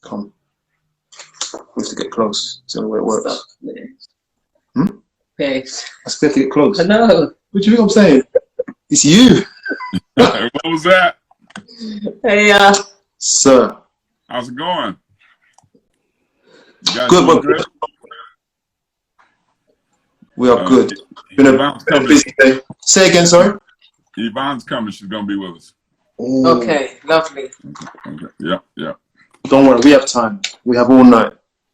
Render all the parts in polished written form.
Come. We have to get close. It's the only way it works. Okay. I still have to get close. I know. What do you think I'm saying? It's you. What was that? Hey, Sir. How's it going? You guys Good, doing good. We are good. Been a busy day. Say again, sorry? Yvonne's coming. She's going to be with us. Ooh. okay, lovely. Okay. Yeah. Don't worry, we have time. We have all night.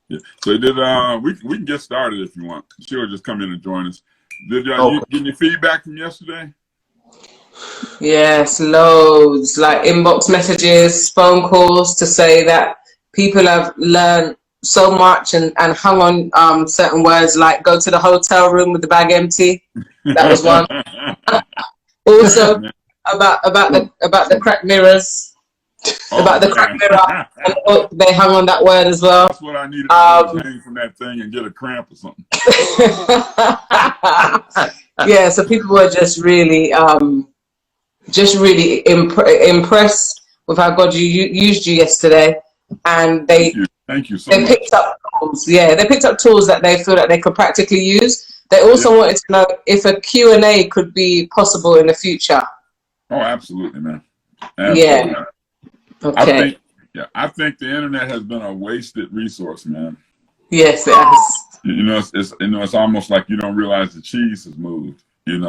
Yeah. So did we can get started if you want. She'll just come in and join us. Did you get any feedback from yesterday? Yes, loads, like inbox messages, phone calls to say that people have learned so much and hung on certain words like go to the hotel room with the bag empty. That was one. Also about the crack mirrors. About the crack mirror. And they hung on that word as well. That's what I needed to hang from that thing and get a cramp or something. Yeah, so people were just really impressed with how God used you yesterday, and Thank you so much. Picked up tools. Yeah, they picked up tools that they feel that they could practically use. They also wanted to know if a Q&A could be possible in the future. Oh, absolutely, man. Absolutely. Yeah. Okay. I think the internet has been a wasted resource, man. Yes, it has. It's almost like you don't realize the cheese has moved. Yeah. You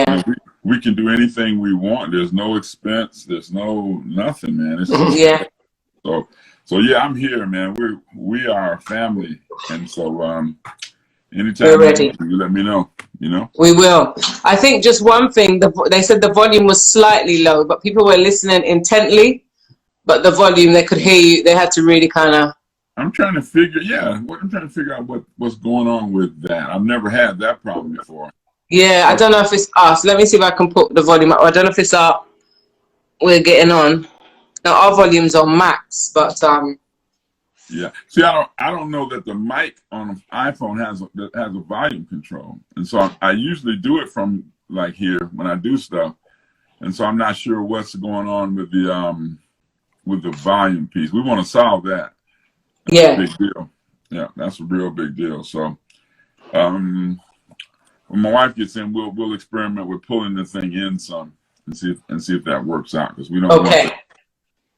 know, we can do anything we want. There's no expense. There's nothing, man. It's just, So yeah, I'm here, man. We are a family, and so anytime we're ready. You let me know. We will. I think just one thing. They said the volume was slightly low, but people were listening intently. But the volume, they could hear you. They had to really kind of. I'm trying to figure out what's going on with that. I've never had that problem before. Yeah, I don't know if it's us. Let me see if I can put the volume up. I don't know if it's up. We're getting on. Now our volume's on max, but yeah. See, I don't know that the mic on an iPhone has a volume control, and so I usually do it from like here when I do stuff, and so I'm not sure what's going on with the volume piece. We want to solve that. That's a big deal. Yeah, that's a real big deal. So, when my wife gets in, we'll experiment with pulling the thing in some and see if that works out, because we don't. Okay.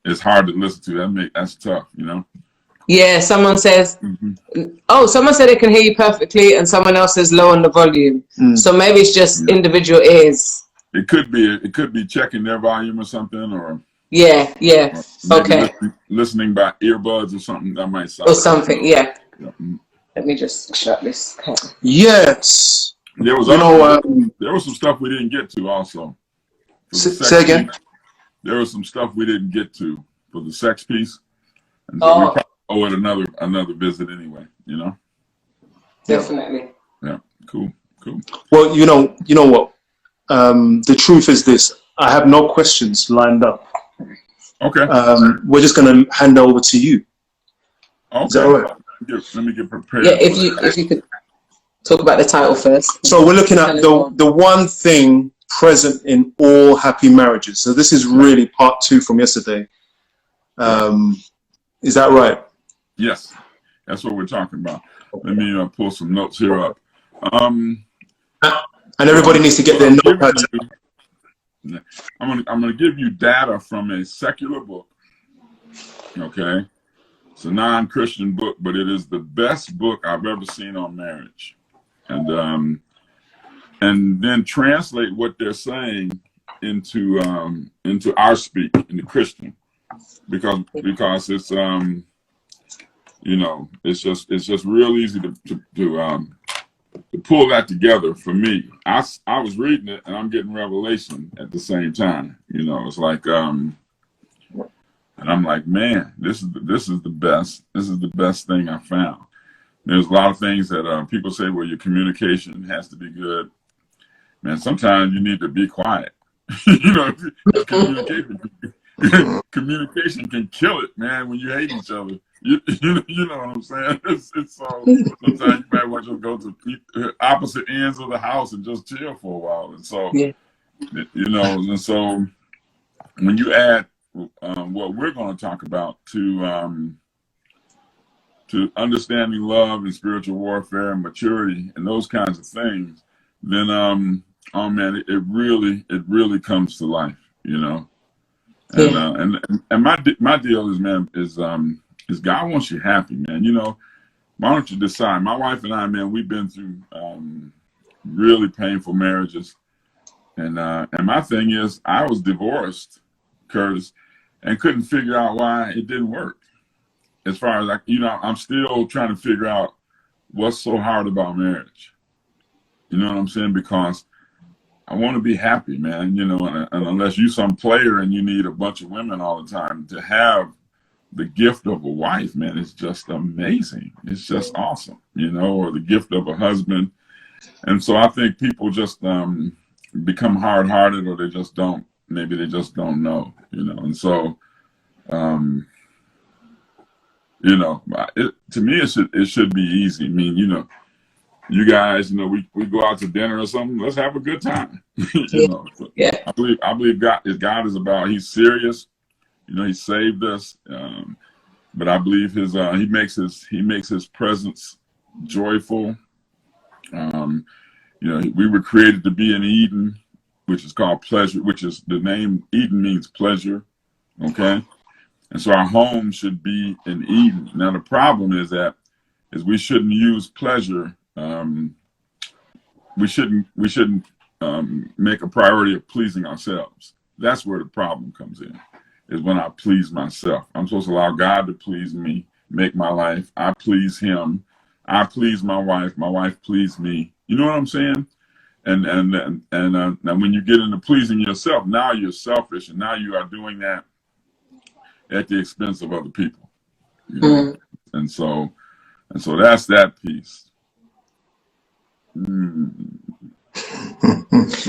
It's hard to listen to. That's tough, Yeah, someone says, someone said they can hear you perfectly, and someone else says low on the volume. So maybe it's just individual ears. It could be checking their volume or something, or or okay, listening by earbuds or something. That might sound or something. Yeah. Let me just shut this. Yes. There was there was some stuff we didn't get to also. Say again. There was some stuff we didn't get to for the sex piece, and so we probably owe it another visit anyway. Definitely. Yeah. Cool. Well, you know what? The truth is this: I have no questions lined up. Okay. We're just going to hand over to you. Okay. Is that all right? Let me get prepared. Yeah, if you could talk about the title first. So we're looking at the one thing present in all happy marriages. So this is really part 2 from yesterday. Is that right? Yes, that's what we're talking about. Let me pull some notes here up. And everybody needs to get their notepads. I'm gonna give you data from a secular book. Okay, it's a non-Christian book, but it is the best book I've ever seen on marriage. And then translate what they're saying into our speak, into Christian, because it's it's just real easy to pull that together for me. I was reading it and I'm getting revelation at the same time. It's like and I'm like, man, this is the best. This is the best thing I found. There's a lot of things that people say, well, your communication has to be good. Man, sometimes you need to be quiet. Communication can kill it, man, when you hate each other. You know what I'm saying? It's so sometimes you might want to go to opposite ends of the house and just chill for a while. And so, and so when you add what we're going to talk about to understanding love and spiritual warfare and maturity and those kinds of things, then oh man, it really comes to life, you know. And and my deal is, man, is God wants you happy, man. You know, why don't you decide? My wife and I, man, we've been through really painful marriages, and my thing is, I was divorced, Curtis, and couldn't figure out why it didn't work. As far as I'm still trying to figure out what's so hard about marriage. You know what I'm saying? Because I want to be happy, man. You know, and unless you some player and you need a bunch of women all the time, to have the gift of a wife, man, it's just amazing. It's just awesome, you know, or the gift of a husband. And so I think people just become hard-hearted, or they just don't. Maybe they just don't know, you know. And so, you know, to me, it should be easy. I mean, you know, you guys, you know, we go out to dinner or something. Let's have a good time. You know, so I believe God is about. He's serious. You know, He saved us, but I believe He makes His presence joyful. You know, we were created to be in Eden, which is called pleasure. Which is the name Eden means pleasure. Okay, and so our home should be in Eden. Now the problem is we shouldn't use pleasure. We shouldn't make a priority of pleasing ourselves. That's where the problem comes in, is when I please myself. I'm supposed to allow God to please me, make my life. I please Him. I please my wife please me. You know what I'm saying? And now when you get into pleasing yourself, now you're selfish, and now you are doing that at the expense of other people. You know? And so that's that piece.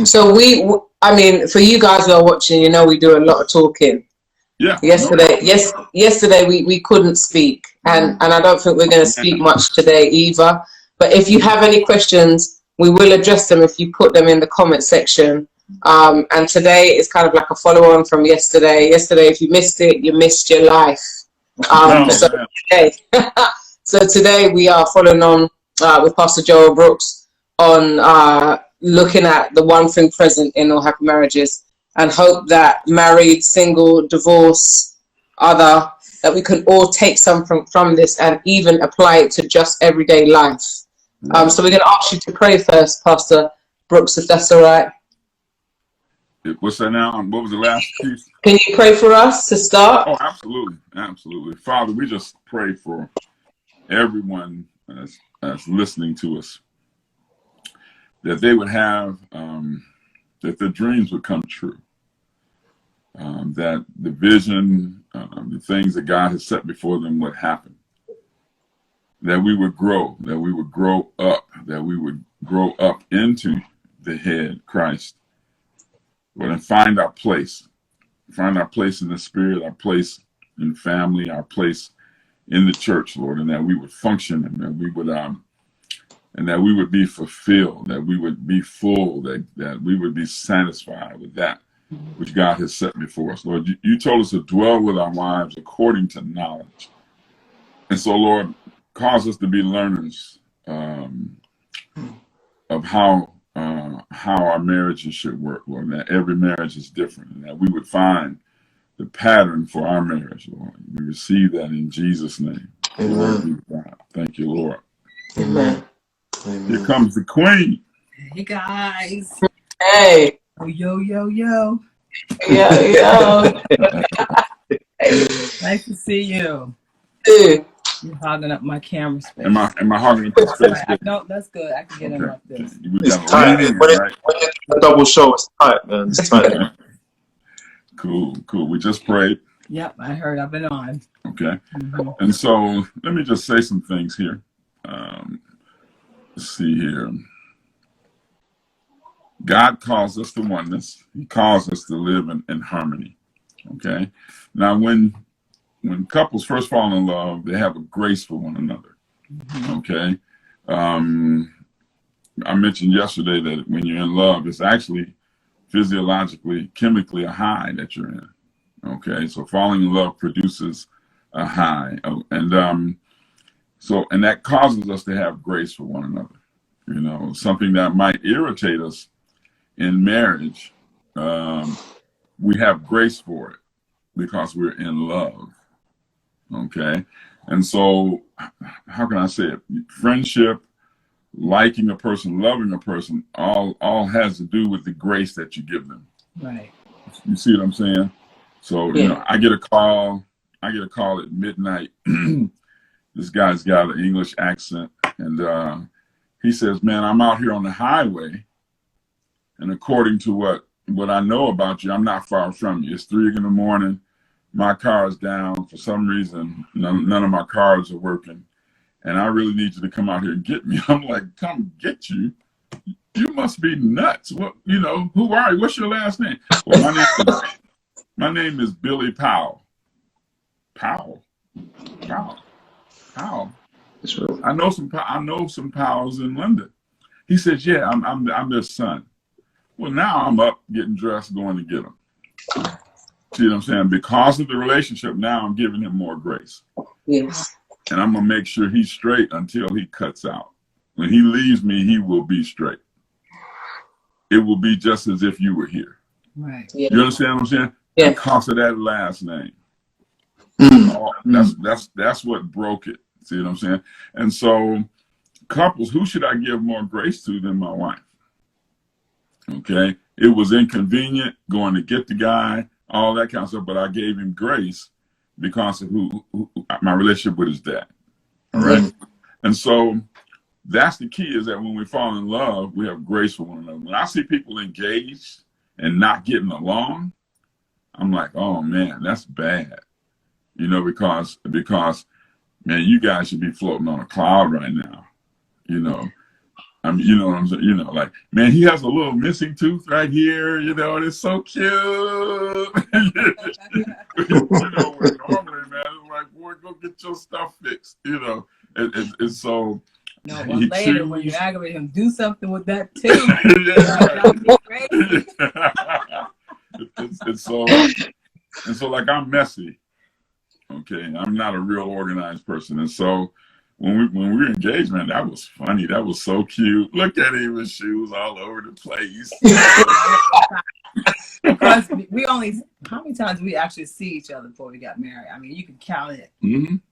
So I mean, for you guys who are watching, you know, we do a lot of talking. Yeah. Yesterday we couldn't speak, and I don't think we're going to speak much today either. But if you have any questions, we will address them if you put them in the comment section. And today is kind of like a follow-on from yesterday. Yesterday, if you missed it, you missed your life. So today we are following on with Pastor Joel Brooks on looking at the one thing present in all happy marriages, and hope that married, single, divorce, other, that we can all take something from this and even apply it to just everyday life. So we're going to ask you to pray first, Pastor Brooks, if that's all right. What's that now? What was the last piece? Can you pray for us to start? Oh, absolutely. Absolutely. Father, we just pray for everyone that's listening to us, that they would have, that their dreams would come true, that the vision, the things that God has set before them would happen, that we would grow, that we would grow up, that we would grow up into the head, Christ, but and find our place in the Spirit, our place in family, our place in the church, Lord, and that we would function, and that we would be fulfilled, that we would be full, that we would be satisfied with that which God has set before us. Lord, you told us to dwell with our wives according to knowledge. And so, Lord, cause us to be learners of how our marriages should work, Lord, and that every marriage is different, and that we would find the pattern for our marriage, Lord. We receive that in Jesus' name. Amen. Thank you, Lord. Amen. Here comes the Queen. Hey guys. Hey. Yo. Yo. Nice to see you. Dude. You're hogging up my camera space. Am I hogging up the space? No, that's good. I can get him up there. It's tight. When it's a double show, it's tight, man. It's tight. Cool. We just prayed. Yep, I heard. I've been on. Okay. And so let me just say some things here. Let's see here. God calls us to oneness. He calls us to live in harmony. Okay. Now, when couples first fall in love, they have a grace for one another. Okay. I mentioned yesterday that when you're in love, it's actually physiologically, chemically a high that you're in. Okay, so falling in love produces a high, and that causes us to have grace for one another. You know, something that might irritate us in marriage, we have grace for it because we're in love. Okay, and so how can I say it? Friendship, liking a person, loving a person, all has to do with the grace that you give them. Right. You see what I'm saying? So, you know, I get a call at midnight. This guy's got an English accent, and he says, man, I'm out here on the highway, and according to what I know about you, I'm not far from you. It's 3 in the morning. My car is down. For some reason, none of my cars are working, and I really need you to come out here and get me. I'm like, come get you? You must be nuts. What, you know, who are you? What's your last name? Well, my name is Billy Powell. Powell. I know some Powells in London. He says, yeah, I'm their son. Well, now I'm up, getting dressed, going to get him. See what I'm saying? Because of the relationship, now I'm giving him more grace. Yes. And I'm going to make sure he's straight until he cuts out. When he leaves me, he will be straight. It will be just as if you were here. Right. Yeah. You understand what I'm saying? Yeah. Because of that last name. That's what broke it. See what I'm saying? And so, couples, who should I give more grace to than my wife? Okay? It was inconvenient going to get the guy, all that kind of stuff, but I gave him grace because of who my relationship with his dad. All right? And so, that's the key, is that when we fall in love, we have grace for one another. When I see people engaged and not getting along, I'm like, oh man, that's bad. You know, because man, you guys should be floating on a cloud right now. You know, I mean, you know what I'm saying? You know, like, man, he has a little missing tooth right here. You know, and it's so cute. You know, where normally, man, it's like, boy, go get your stuff fixed. You know, it's so. No, well, later when you aggravate him, do something with that too. It's so, and so, like, I'm messy. Okay, I'm not a real organized person, and so when we were engaged, man, that was funny. That was so cute. Look at him with shoes all over the place. Because we only, how many times did we actually see each other before we got married? I mean, you can count it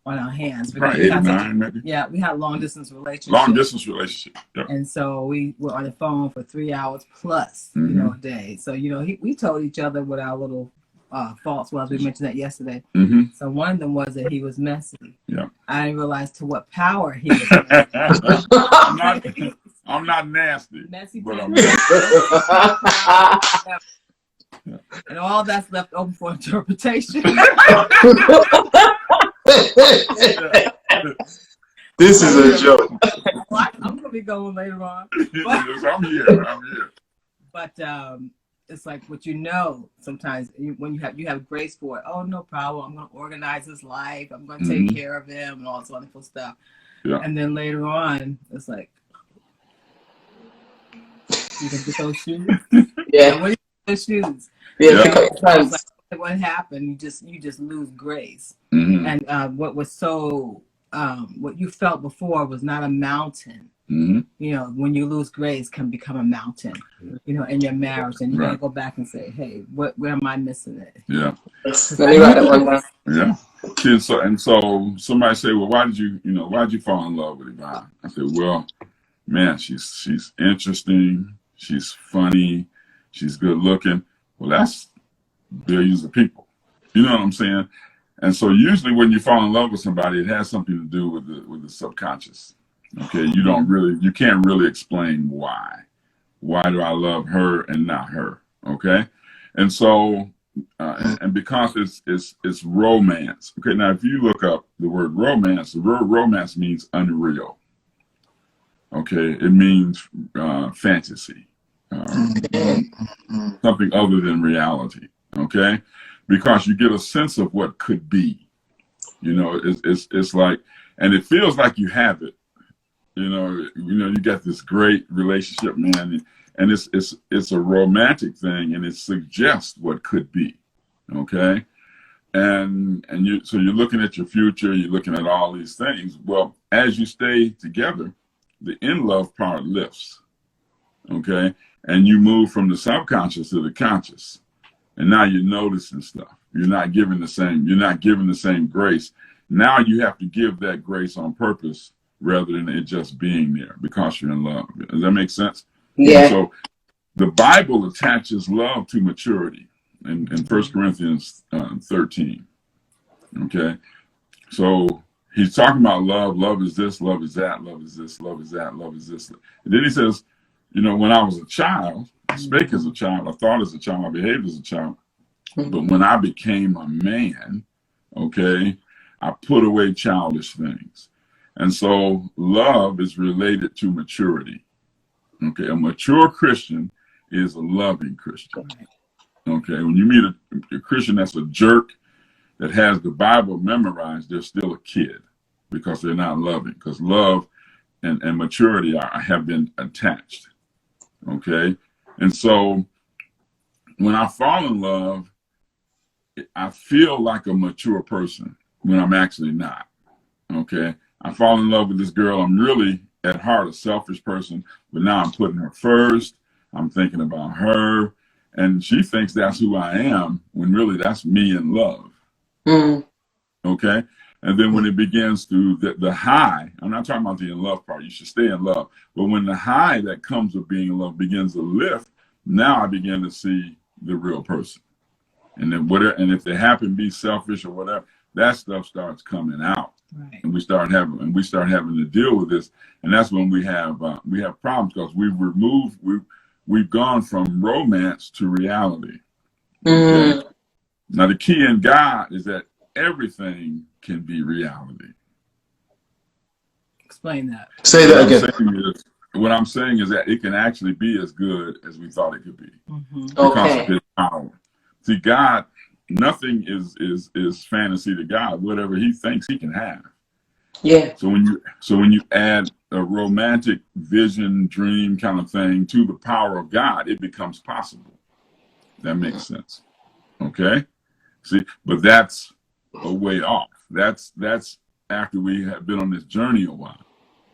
on our hands. Right, 8 or 9, maybe. Yeah, we had a long distance relationship. Long distance relationship. Yep. And so we were on the phone for 3 hours plus, you know, a day. So, you know, we told each other what our little faults was. We mentioned that yesterday. So one of them was that he was messy. Yeah. I didn't realize to what power he was messy. I'm not nasty. Messy, but I'm and all that's left open for interpretation. This is a joke. I'm gonna be going later on. I'm here. But it's like what you know. Sometimes when you have grace for it. Oh, no problem. I'm gonna organize his life. I'm gonna take care of him and all this wonderful stuff. Yeah. And then later on, it's like, you can get those shoes. Yeah. What are those shoes? Yeah. Like, what happened? You just lose grace. And what was so what you felt before was not a mountain. You know, when you lose grace, can become a mountain. You know, in your marriage, and you gotta go back and say, "Hey, where am I missing it?" Yeah. Let me write that one down. Yeah. And so somebody say, "Well, why did you fall in love with Yvonne?" I said, "Well, man, she's interesting. She's funny. She's good looking." Well, that's billions of people. You know what I'm saying? And so usually when you fall in love with somebody, it has something to do with the subconscious. Okay, you can't really explain why. Why do I love her and not her? Okay, and so and because it's romance. Okay, now if you look up the word romance, the word romance means unreal. Okay, it means fantasy, something other than reality. Okay, because you get a sense of what could be. You know, it's like, and it feels like you have it. You know, you got this great relationship, man, and it's a romantic thing, and it suggests what could be. Okay, so you're looking at your future, you're looking at all these things. Well, as you stay together, the in love part lifts, okay? And you move from the subconscious to the conscious. And now you're noticing stuff. You're not giving the same grace. Now you have to give that grace on purpose rather than it just being there because you're in love. Does that make sense? Yeah. And so the Bible attaches love to maturity in 1 Corinthians 13. Okay. So he's talking about love. Love is this, love is that, love is this, love is that, love is this. And then he says, you know, when I was a child, I spake as a child, I thought as a child, I behaved as a child. But when I became a man, okay, I put away childish things. And so love is related to maturity. Okay, a mature Christian is a loving Christian. Okay, when you meet a Christian that's a jerk, that has the Bible memorized, they're still a kid because they're not loving. Because love and maturity have been attached. Okay, and so when I fall in love, I feel like a mature person when I'm actually not. Okay, I fall in love with this girl. I'm really at heart a selfish person, but now I'm putting her first. I'm thinking about her, and she thinks that's who I am when really that's me in love. Okay, and then when it begins to the high, I'm not talking about the in love part. You should stay in love, but when the high that comes with being in love begins to lift, now I begin to see the real person. And then and if they happen to be selfish or whatever, that stuff starts coming out, right. And we start having to deal with this, and that's when we have problems because we've gone from romance to reality. Okay? Now the key in God is that everything can be reality. Explain that. Say that again. What I'm saying is that it can actually be as good as we thought it could be Okay. of His power. See, God, nothing is fantasy to God. Whatever He thinks He can have. Yeah. So when you add a romantic vision, dream kind of thing to the power of God, it becomes possible. That makes sense. Okay. See, but that's a way off. That's after we have been on this journey a while.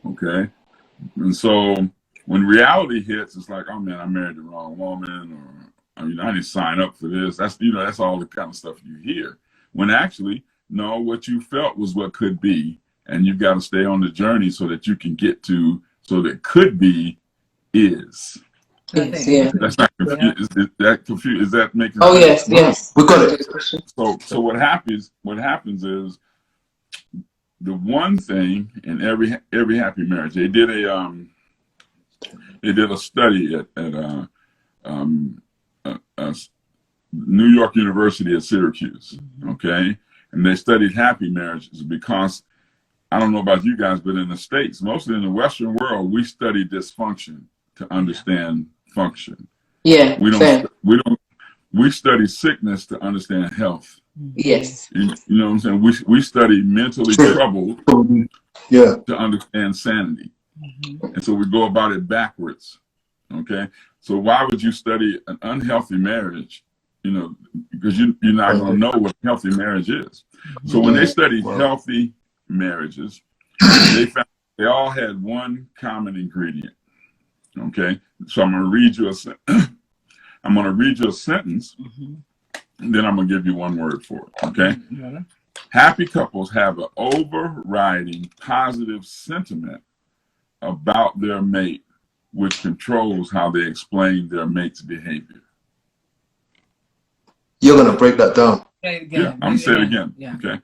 Okay. And so when reality hits, it's like, oh man, I married the wrong woman, or I didn't sign up for this. That's all the kind of stuff you hear. When actually, no, what you felt was what could be, and you've got to stay on the journey so that you can get to so that could be is. Yes, yeah. That's not confused. Is that confused? Is that making sense? Oh sense? yes. We got it. So what happens is the one thing in every happy marriage, they did a study at New York University at Syracuse, okay? And they studied happy marriages because, I don't know about you guys, but in the States, mostly in the Western world, we study dysfunction to understand function. Yeah, we study sickness to understand health. Yes. You know what I'm saying? We study mentally troubled to understand sanity. And so we go about it backwards. Okay. So why would you study an unhealthy marriage? You know, because you're not going to know what a healthy marriage is. So when they studied healthy marriages, they found they all had one common ingredient. Okay. So I'm going to read you a sentence, and then I'm going to give you one word for it. Okay. Happy couples have an overriding positive sentiment about their mate, which controls how they explain their mate's behavior. You're going to break that down. Yeah, I'm going to say it again. Yeah. Okay.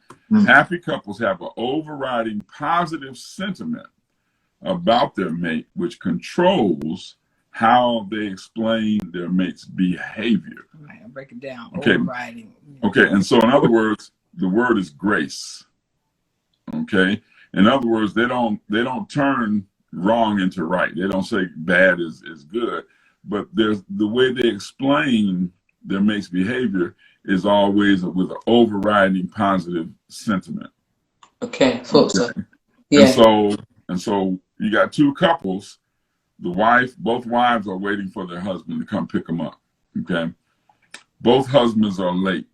Happy couples have an overriding positive sentiment about their mate, which controls how they explain their mate's behavior. Right, I'll break it down. Okay. Overriding. Okay, and so in other words, the word is grace. Okay. In other words, they don't turn wrong into right. They don't say bad is good, but there's the way they explain their mate's behavior is always with an overriding positive sentiment. Okay, thought so. Yeah. And so you got two couples. Both wives are waiting for their husband to come pick them up. Okay. Both husbands are late.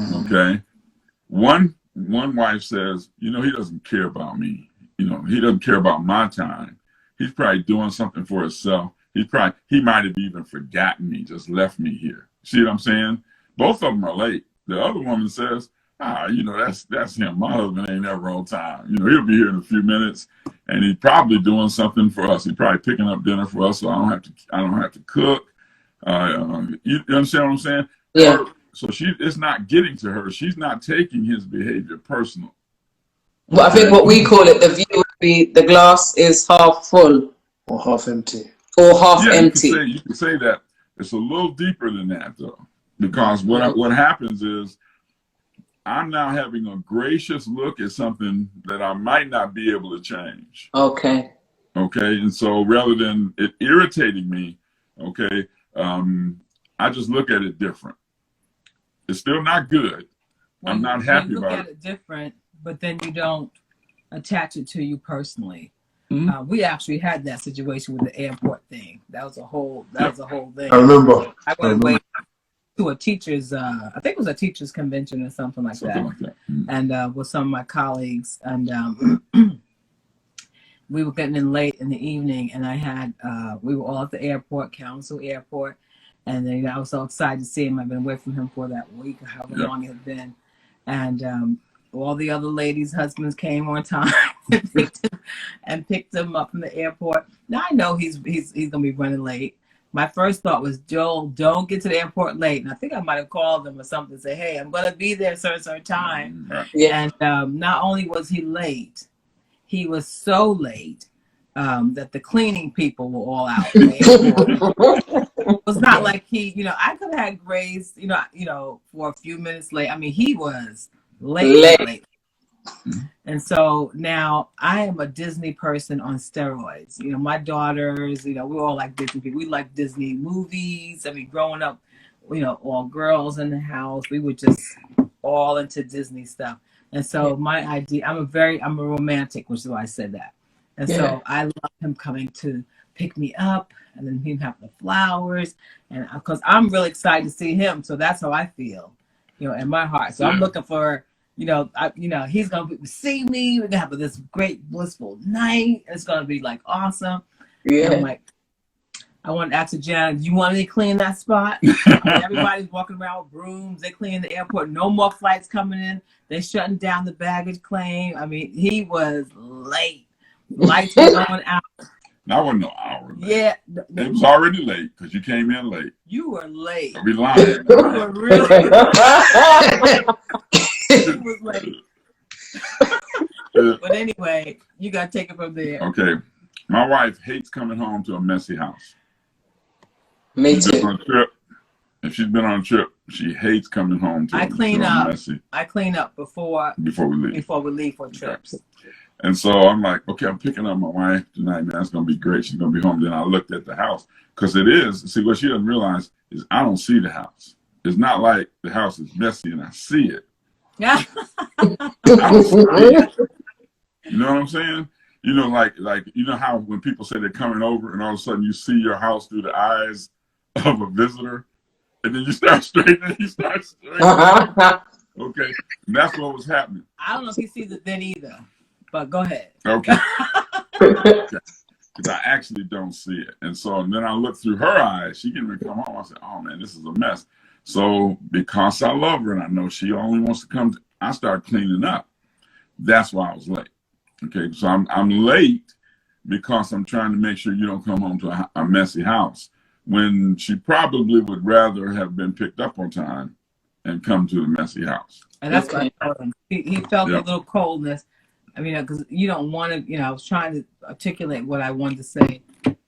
Okay. One wife says, he doesn't care about me. He doesn't care about my time. He's probably doing something for himself. He might have even forgotten me, just left me here. See what I'm saying? Both of them are late. The other woman says, that's him. My husband ain't never on time. He'll be here in a few minutes, and he's probably doing something for us. He's probably picking up dinner for us, so I don't have to cook. You understand what I'm saying? Yeah. So it's not getting to her. She's not taking his behavior personal. Well, I think what we call it, the view would be the glass is half full or half empty. Or half empty. You can say that. It's a little deeper than that, though, because what happens is I'm now having a gracious look at something that I might not be able to change. Okay. Okay, and so rather than it irritating me, okay, I just look at it different. It's still not good. Well, I'm not happy about it. You look at it different, but then you don't attach it to you personally. Mm-hmm. We actually had that situation with the airport thing. That was a whole thing. I remember. I went away to a teacher's, I think it was a teacher's convention or something like that. Mm-hmm. And with some of my colleagues, and we were getting in late in the evening, and I had we were all at the airport, Council Airport, and then I was so excited to see him. I've been away from him for that week, however long it had been, and all the other ladies' husbands came on time and picked him up from the airport. Now I know he's gonna be running late. My first thought was, Joel, don't get to the airport late. And I think I might have called him or something to say, hey, I'm gonna be there at a certain time. Yeah. And not only was he late, he was so late that the cleaning people were all out. It was not like I could have had grace, for a few minutes late. I mean, he was late. And so now I am a Disney person on steroids. My daughters, we're all like Disney people. We like Disney movies. I mean, growing up, all girls in the house, we were just all into Disney stuff. And so my idea, I'm a romantic, which is why I said that. And so I love him coming to pick me up, and then him having the flowers, and because I'm really excited to see him. So that's how I feel, in my heart. So I'm looking for, he's gonna see me. We're gonna have this great blissful night. It's gonna be like awesome. Yeah. And I'm like, I want to ask Janet, do you want me to clean that spot? Everybody's walking around with brooms. They clean the airport. No more flights coming in. They're shutting down the baggage claim. I mean, he was late. Lights were going out. That wasn't no hour late. Yeah. It was already late because you came in late. You were late. I'll be lying. You were really He was late. But anyway, you got to take it from there. Okay. My wife hates coming home to a messy house. Me too. If she's been on a trip, she hates coming home to messy. I clean up before we leave for trips. Okay. And so I'm like, okay, I'm picking up my wife tonight, man. It's going to be great. She's going to be home. Then I looked at the house because it is. See, what she doesn't realize is I don't see the house. It's not like the house is messy and I see it. Yeah. I don't see it. You know what I'm saying? Like how when people say they're coming over and all of a sudden you see your house through the eyes of a visitor, and then you start straightening. Okay, and that's what was happening. I don't know if he sees it then either, but go ahead. Okay. Because I actually don't see it, and then I look through her eyes. She can come home. I said, "Oh man, this is a mess." So because I love her and I know she only wants to come, I start cleaning up. That's why I was late. Okay, so I'm late because I'm trying to make sure you don't come home to a messy house when she probably would rather have been picked up on time and come to the messy house. And that's what I told him. He felt a little coldness. I mean, because you don't want to, I was trying to articulate what I wanted to say,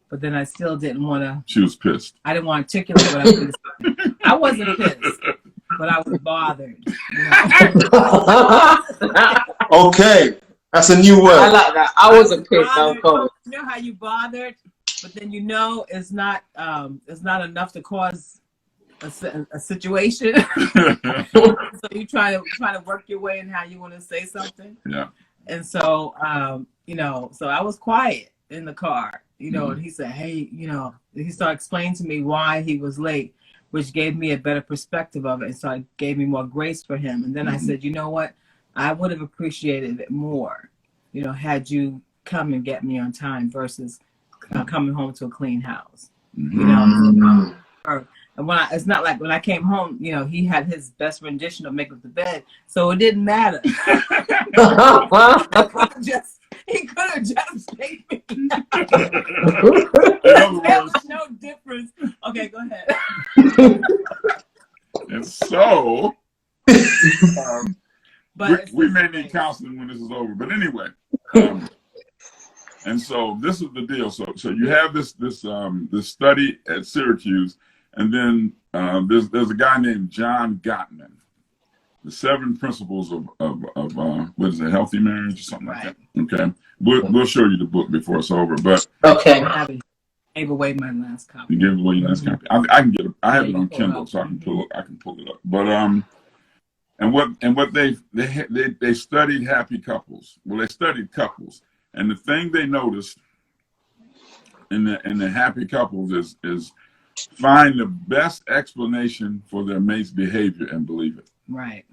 but then I still didn't want to. She was pissed. I didn't want to articulate what I was going to say. I wasn't pissed, but I was bothered. Okay. That's a new word. I like that. I wasn't pissed. I was cold. You know how you bothered, but then it's not enough to cause a situation. So you try to work your way in how you want to say something. Yeah. And so so I was quiet in the car, and he said, hey, he started explaining to me why he was late. which gave me a better perspective of it. And so it gave me more grace for him. And then I said, you know what? I would have appreciated it more, you know, had you come and get me on time versus coming home to a clean house. You know, and it's not like when I came home, you know, he had his best rendition of Make Up the Bed, so it didn't matter. He could have just paid me. There was no difference. Okay, go ahead. And so, but we may need counseling when this is over. But anyway, and so this is the deal. So you have this study at Syracuse, and then there's a guy named John Gottman, the 7 principles of what is it, healthy marriage or something like that. Okay, we'll show you the book before it's over. But okay, I gave away my last copy. You gave away your last copy. I can get it. I have it on Kindle, so I can pull it up. But and what they studied happy couples. Well, they studied couples. And the thing they noticed in the happy couples is find the best explanation for their mate's behavior and believe it. Right.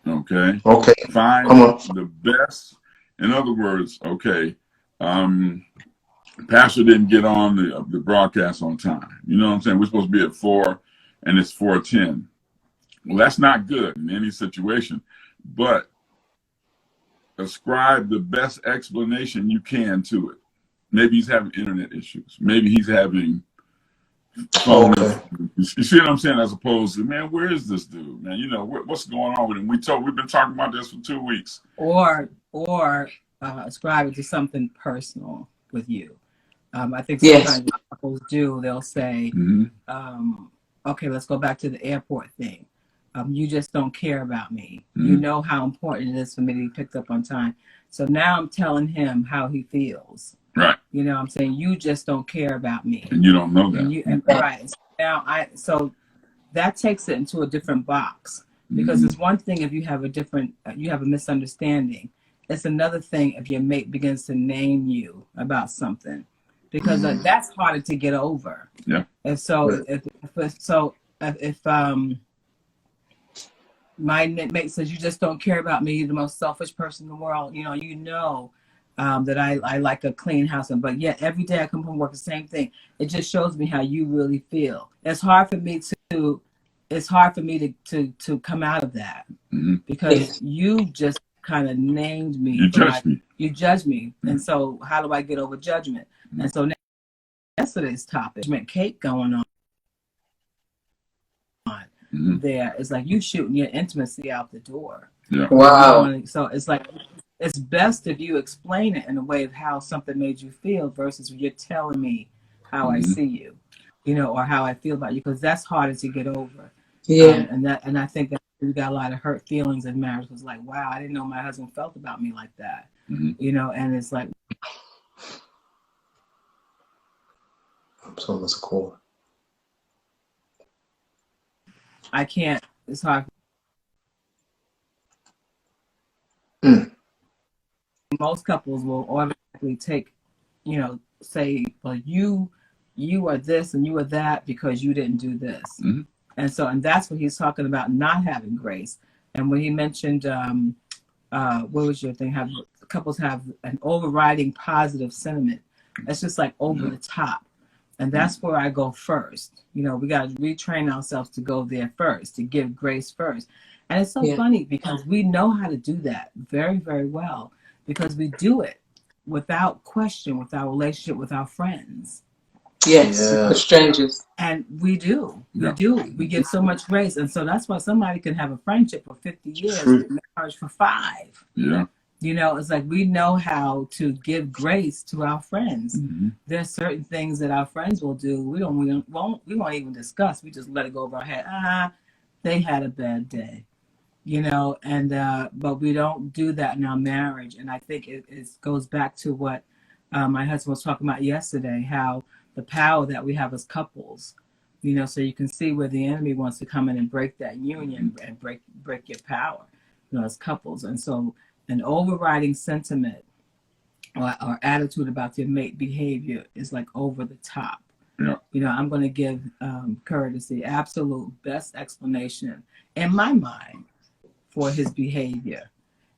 Okay. Find the best. In other words, okay, Pastor didn't get on the broadcast on time. You know what I'm saying? We're supposed to be at 4, and it's 4:10. Well, that's not good in any situation, but ascribe the best explanation you can to it. Maybe he's having internet issues. Maybe he's having phone issues. You see what I'm saying? As opposed to, man, where is this dude? Man, you know, what's going on with him? We've been talking about this for 2 weeks. Or ascribe it to something personal with you. I think sometimes couples do. They'll say, okay, let's go back to the airport thing. You just don't care about me. You know how important it is for me to be picked up on time. So now I'm telling him how he feels. Right. You know, I'm saying you just don't care about me. And you don't know that. Right. So that takes it into a different box, because it's one thing if you have a misunderstanding. It's another thing if your mate begins to name you about something, because that's harder to get over. Yeah. And so if my mate says, you just don't care about me, you're the most selfish person in the world, you know that I like a clean house, but yet every day I come home and work the same thing. It just shows me how you really feel. It's hard for me to come out of that, because you just kind of named me. You judge me. And so how do I get over judgment? And so yesterday's topic, judgment cake going on. There is like you shooting your intimacy out the door. Yeah. Wow. So it's like it's best if you explain it in a way of how something made you feel versus you're telling me how I see you, or how I feel about you, because that's harder to get over. Yeah. And I think that we got a lot of hurt feelings in marriage. Was like, wow, I didn't know my husband felt about me like that. And it's like, so that's cool. I can't. It's hard. Most couples will automatically take, say, well, you are this and you are that because you didn't do this. And that's what he's talking about, not having grace. And when he mentioned, what was your thing? Couples have an overriding positive sentiment. It's just like over the top. And that's where I go first. We got to retrain ourselves to go there first, to give grace first. And it's so funny because we know how to do that very, very well, because we do it without question with our relationship with our friends. Yes, with strangers. And we do. We give so much grace. And so that's why somebody can have a friendship for 50 years, and marriage for 5. Yeah. It's like we know how to give grace to our friends. There's certain things that our friends will do we won't even discuss. We just let it go over our head. They had a bad day, but we don't do that in our marriage. And I think it goes back to what my husband was talking about yesterday, how the power that we have as couples, so you can see where the enemy wants to come in and break that union and break your power, as couples. And so an overriding sentiment or attitude about your mate behavior is like over the top. Yeah. You know, I'm going to give Curtis the absolute best explanation in my mind for his behavior.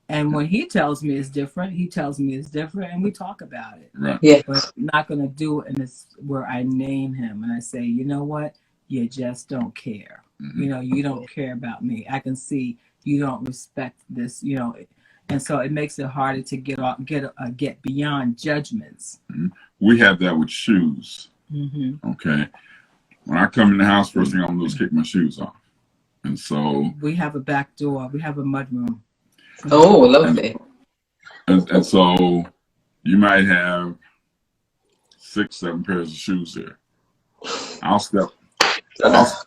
And when he tells me it's different, he tells me it's different, and we talk about it. Right. Yeah. But I'm not going to do it in this where I name him and I say, you know what, you just don't care. Mm-hmm. You know, you don't care about me. I can see you don't respect this. You know, and so it makes it harder to get beyond judgments. Mm-hmm. We have that with shoes. Mm-hmm. Okay. When I come in the house, first thing I'm gonna do is kick my shoes off, and so We have a back door. We have a mudroom. Oh, lovely. And so you might have 6, 7 pairs of shoes there. I'll step That's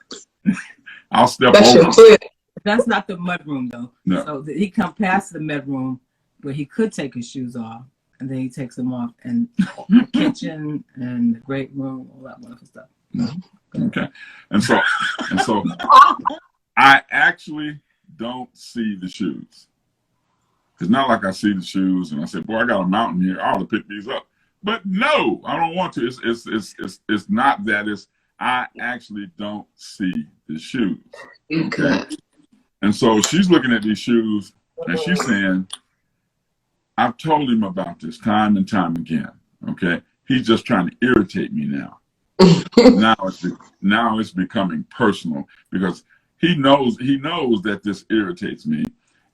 over. your toilet. That's not the mudroom though. No. So he come past the mudroom where he could take his shoes off, and then he takes them off, and the kitchen and the great room, all that wonderful stuff. Okay. And so I actually don't see the shoes. It's not like I see the shoes and I say, boy, I got a mountain here. I ought to pick these up. But no, I don't want to. It's not that. It's I actually don't see the shoes. Okay. And so she's looking at these shoes and she's saying, I've told him about this time and time again. Okay. He's just trying to irritate me now. now it's becoming personal because he knows that this irritates me.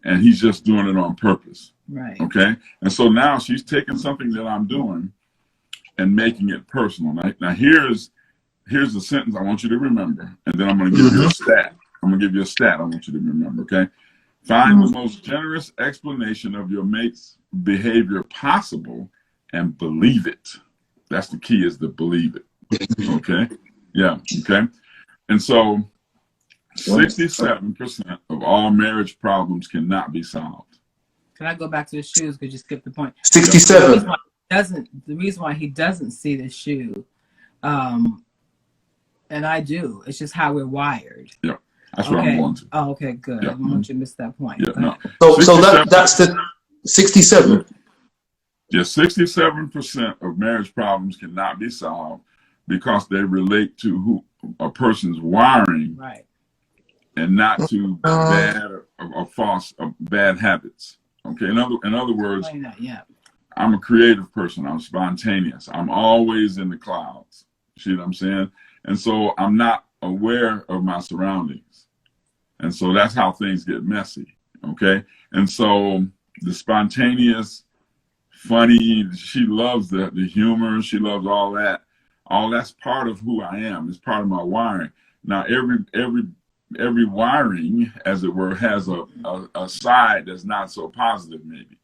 And he's just doing it on purpose. Right. Okay. And so now she's taking something that I'm doing and making it personal. Now here's the sentence I want you to remember. And then I'm going to give you a stat. I'm going to give you a stat I want you to remember. Okay. Find the most generous explanation of your mate's behavior possible and believe it. That's the key, is to believe it. Okay. Yeah. Okay. And so 67% of all marriage problems cannot be solved. Can I go back to the shoes? Because you skipped the point. 67. The reason why he doesn't see the shoe, and I do, it's just how we're wired. Yeah, that's what I'm going to. Oh, okay, good. Yeah. I don't want you to miss that point. Yeah, no. So that's the 67. Yeah, 67% of marriage problems cannot be solved because they relate to a person's wiring, right, and not to bad or false or bad habits. Okay. In other words, I'm a creative person. I'm spontaneous. I'm always in the clouds. See what I'm saying? And so I'm not aware of my surroundings. And so that's how things get messy. Okay. And so the spontaneous, funny, she loves the humor. She loves all that. All that's part of who I am. It's part of my wiring. Now, every wiring, as it were, has a side that's not so positive, maybe.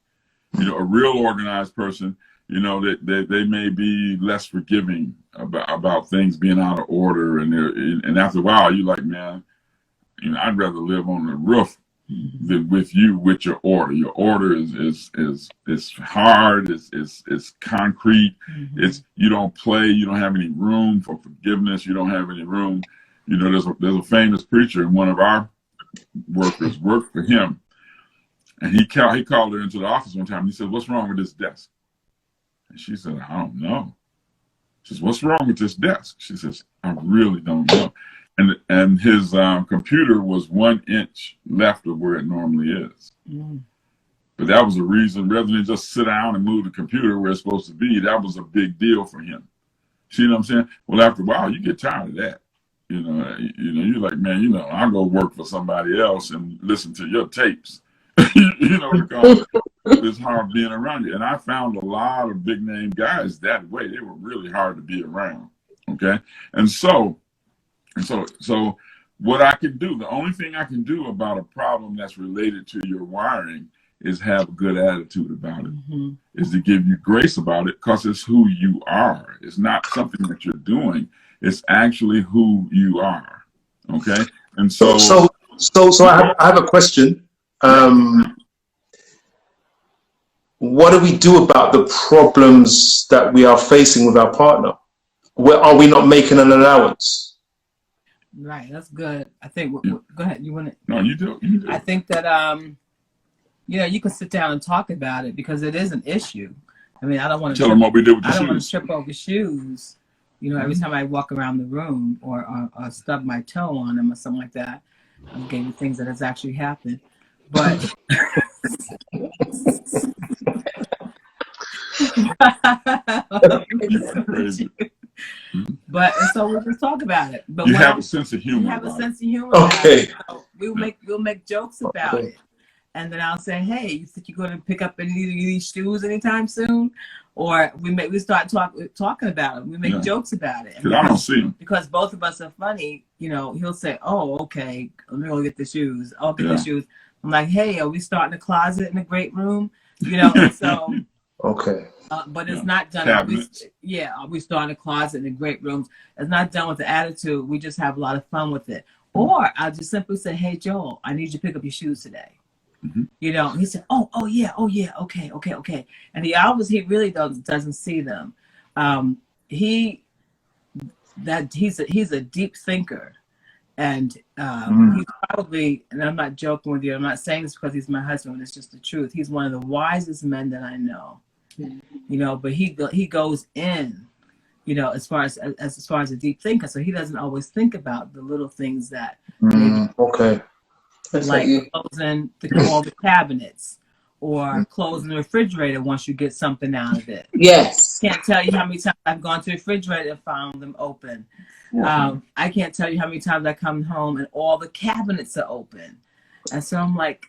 You know, a real organized person, you know, they may be less forgiving about things being out of order, and after a while, you're like, man, you know, I'd rather live on the roof than with you with your order. Your order is hard, it's concrete, it's you don't play, you don't have any room for forgiveness, you don't have any room. You know, there's a famous preacher, and one of our workers worked for him, and he called her into the office one time. He said, "What's wrong with this desk?" And she said, "I don't know." She says, "What's wrong with this desk?" She says, "I really don't know." And his computer was 1 inch left of where it normally is. But that was a reason, rather than just sit down and move the computer where it's supposed to be, that was a big deal for him. See what I'm saying? Well, after a while, you get tired of that. You know, you're like, man, you know, I'll go work for somebody else and listen to your tapes. You know, because it's hard being around you. And I found a lot of big name guys that way. They were really hard to be around. Okay. And so what I can do, the only thing I can do about a problem that's related to your wiring is have a good attitude about it, is to give you grace about it, because it's who you are. It's not something that you're doing. It's actually who you are. Okay. And so I have a question. What do we do about the problems that we are facing with our partner? Where are we not making an allowance? Right, that's good. I think. Go ahead. You want to? No, you do. I think that you know, you can sit down and talk about it because it is an issue. I mean, I don't want to tell them what we do with the shoes. I don't want shoes. to trip over shoes You know, every time I walk around the room or stub my toe on him or something like that, I'm giving you things that has actually happened. But but and so we just talk about it. But you have a sense of humor. We have a sense of humor. Okay. So we'll make jokes about it. And then I'll say, hey, you think you're going to pick up any of these shoes anytime soon? Or we start talking about it. We make jokes about it. Because I don't see them. Because both of us are funny, you know, he'll say, oh, okay, let me go get the shoes. I'll get the shoes. I'm like, hey, are we starting a closet in the great room? You know, so. Okay. But it's not done. Are we starting a closet in the great rooms? It's not done with the attitude. We just have a lot of fun with it. Or I'll just simply say, hey, Joel, I need you to pick up your shoes today. You know, he said, oh yeah, okay. And he really doesn't see them. He's a deep thinker, and he's probably, and I'm not joking with you, I'm not saying this because he's my husband, it's just the truth. He's one of the wisest men that I know. You know, but he goes in, you know, as far as a deep thinker, so he doesn't always think about the little things that okay. Like closing all the cabinets or closing the refrigerator once you get something out of it. Yes. Can't tell you how many times I've gone to the refrigerator and found them open. I can't tell you how many times I come home and all the cabinets are open. And so I'm like,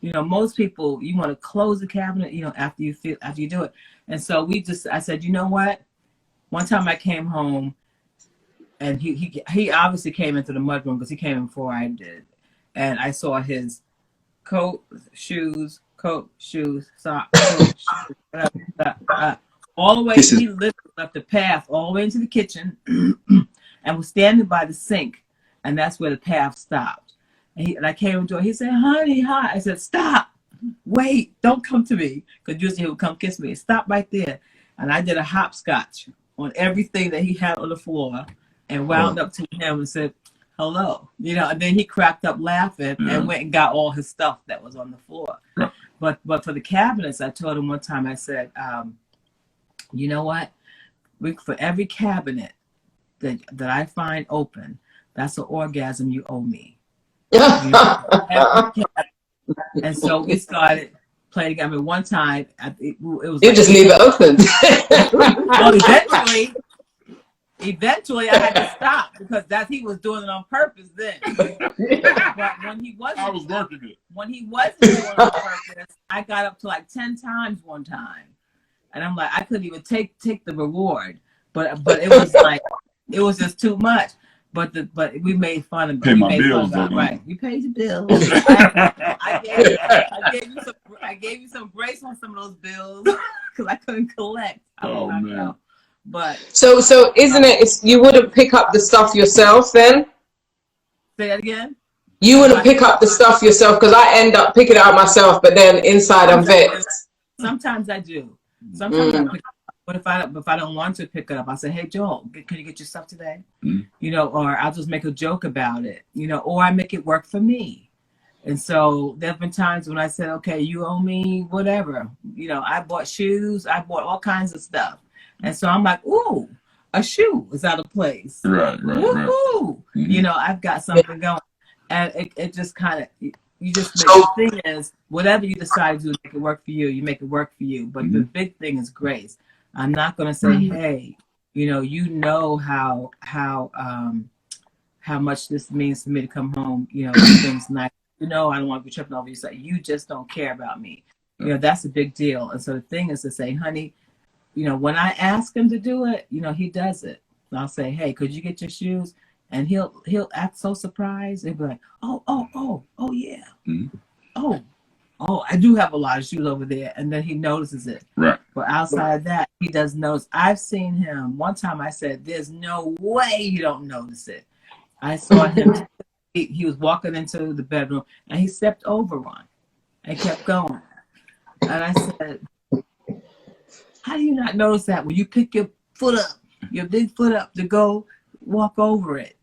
you know, most people, you want to close the cabinet, you know, after you do it. And so I said, you know what? One time I came home and he obviously came into the mudroom because he came in before I did. And I saw his coat, shoes, socks, all the way. He literally left the path all the way into the kitchen and was standing by the sink. And that's where the path stopped. And I came into it. He said, honey, hi. I said, stop. Wait, don't come to me. Because usually he would come kiss me. Stop right there. And I did a hopscotch on everything that he had on the floor and wound up to him and said, hello, you know, and then he cracked up laughing and went and got all his stuff that was on the floor. But for the cabinets, I told him one time, I said, you know what? For every cabinet that I find open, that's an orgasm you owe me. You know, and so we started playing. I mean, one time it was. You just leave it open. Well, eventually I had to stop because he was doing it on purpose then. But when he wasn't, I was working it. When he wasn't doing it on purpose, I got up to like 10 times one time, and I'm like, I couldn't even take the reward. But it was like it was just too much. But we made fun of it. Pay my bills, right? You paid your bills. I gave you some grace on some of those bills because I couldn't collect. Man. But so isn't it? You wouldn't pick up the stuff yourself then? Say that again. You wouldn't pick up the stuff yourself because I end up picking it up myself, but then inside I'm vexed. Sometimes I do. Sometimes I pick it up. But if I don't want to pick it up, I say, hey Joel, can you get your stuff today? You know, or I'll just make a joke about it. You know, or I make it work for me. And so there have been times when I said, okay, you owe me whatever. You know, I bought shoes, I bought all kinds of stuff. And so I'm like, ooh, a shoe is out of place. Right. You know, I've got something going. And it just kind of, you just make the thing is, whatever you decide to do, make it work for you, you make it work for you. But the big thing is grace. I'm not going to say, hey, you know how much this means to me to come home, you know, things nice. You know, I don't want to be tripping over you. So you just don't care about me. You know, that's a big deal. And so the thing is to say, honey, you know, when I ask him to do it, you know, he does it. And I'll say, hey, could you get your shoes? And he'll act so surprised. He'll be like, oh, yeah. Oh, I do have a lot of shoes over there. And then he notices it. Right. But outside of that, he does notice. I've seen him. One time I said, there's no way you don't notice it. I saw him. He was walking into the bedroom and he stepped over one and kept going. And I said, how do you not notice that when you pick your foot up, your big foot up to go walk over it?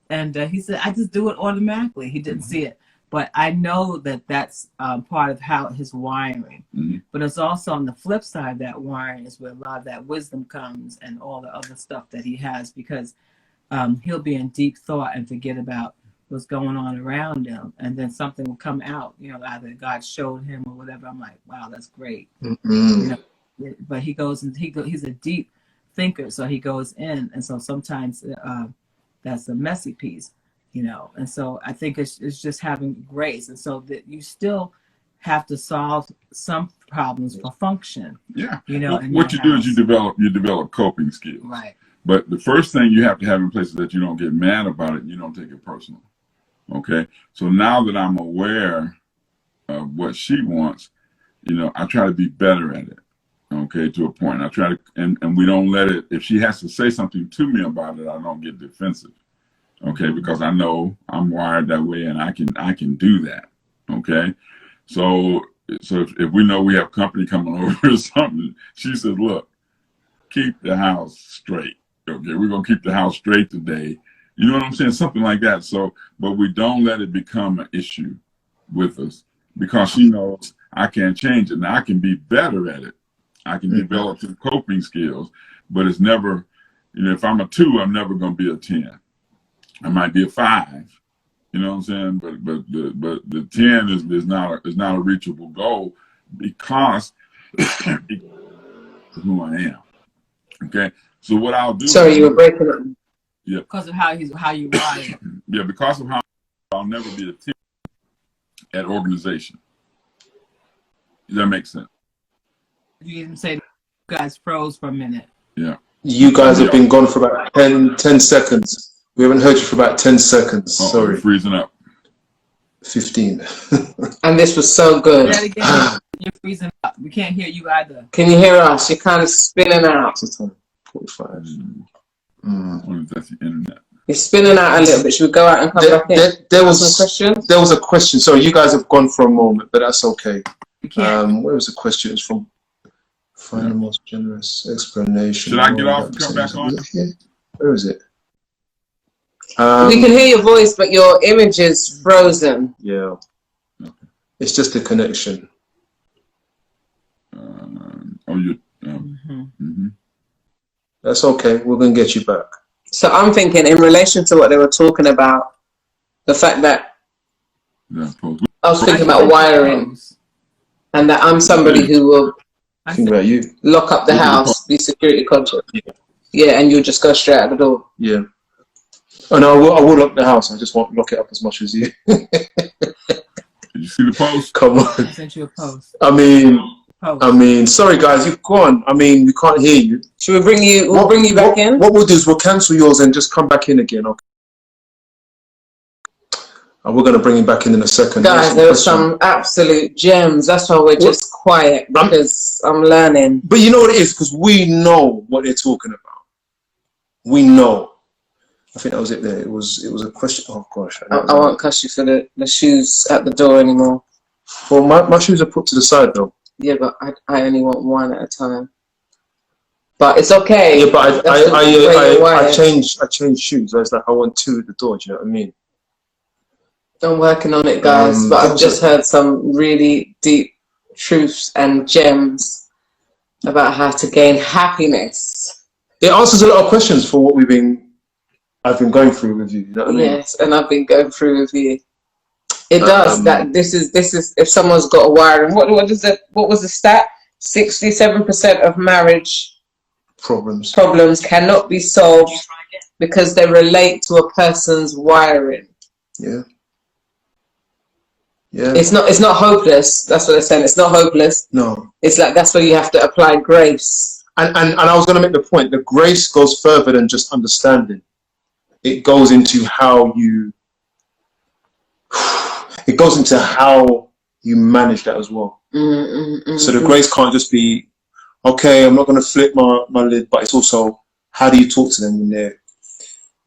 And he said, I just do it automatically. He didn't see it. But I know that that's part of how his wiring. But it's also on the flip side of that wiring is where a lot of that wisdom comes and all the other stuff that he has, because he'll be in deep thought and forget about what's going on around him, and then something will come out, you know, either God showed him or whatever. I'm like, wow, that's great. You know, but he goes and he's a deep thinker, so he goes in, and so sometimes that's the messy piece, you know. And so I think it's just having grace, and so that you still have to solve some problems for function. Yeah, you know. Well, what you do is you develop coping skills. Right. But the first thing you have to have in place is that you don't get mad about it and you don't take it personal. Okay? So now that I'm aware of what she wants, you know, I try to be better at it. Okay, to a point. I try to, and we don't let it, if she has to say something to me about it, I don't get defensive. Okay, because I know I'm wired that way and I can do that. Okay? So if we know we have company coming over or something, she says, look, keep the house straight. Okay, we're gonna keep the house straight today. You know what I'm saying? Something like that. So, but we don't let it become an issue with us, because she knows I can't change it. Now I can be better at it. I can develop some coping skills, but it's never, you know, if I'm a 2, I'm never gonna be a 10. I might be a 5. You know what I'm saying? But the 10 is not a reachable goal, because of who I am. Okay. So what I'll do. Sorry, you were breaking up. Yeah. Because of how you wired. Yeah, because of how I'll never be a 10 at organization. Does that make sense? You didn't say you guys froze for a minute. Yeah. You guys have been gone for about 10 seconds. We haven't heard you for about 10 seconds. Sorry. You're freezing up. 15. And this was so good. Say it again. You're freezing up. We can't hear you either. Can you hear us? You're kind of spinning out. 45. I wonder if that's the internet. You're spinning out a little bit. Should we go out and come back in? There was a question. There was a question. Sorry, you guys have gone for a moment, but that's okay. We can't. Where was the question? It's from find the most generous explanation. Should I get off and come back on? Where is it? We can hear your voice, but your image is frozen. Yeah. It's just a connection. That's okay. We're going to get you back. So I'm thinking, in relation to what they were talking about, the fact that I was thinking about wiring, and that I'm somebody who will Think about you. Lock up the house, be security conscious. Yeah, and you'll just go straight out the door. Yeah. Oh no, I will lock the house. I just won't lock it up as much as you. Did you see the post? Come on. I sent you a post. I mean, sorry guys, you've gone. I mean, we can't hear you. Should we bring you? We'll bring you back in. What we'll do is we'll cancel yours and just come back in again. Okay. We're going to bring you back in a second. Guys, there are some absolute gems. That's why we're just quiet, because I'm learning. But you know what it is? Because we know what they're talking about. We know. I think that was it there. It was a question. Oh gosh. I won't cuss you for the shoes at the door anymore. Well, my shoes are put to the side though. Yeah, but I only want one at a time. But it's okay. Yeah, but I changed shoes. I was like, I want two at the door. Do you know what I mean? I'm working on it, guys. But I've just heard some really deep truths and gems about how to gain happiness. It answers a lot of questions for what I've been going through with you. You know what I mean? Yes, and I've been going through with you. It does. That this is if someone's got a wiring. What was the stat? 67% of marriage problems cannot be solved because they relate to a person's wiring. Yeah. Yeah. It's not hopeless. That's what they're saying. It's not hopeless. No. It's like that's where you have to apply grace. And I was going to make the point that grace goes further than just understanding. It goes into how you manage that as well. So the grace can't just be, okay, I'm not going to flip my lid, but it's also how do you talk to them when they're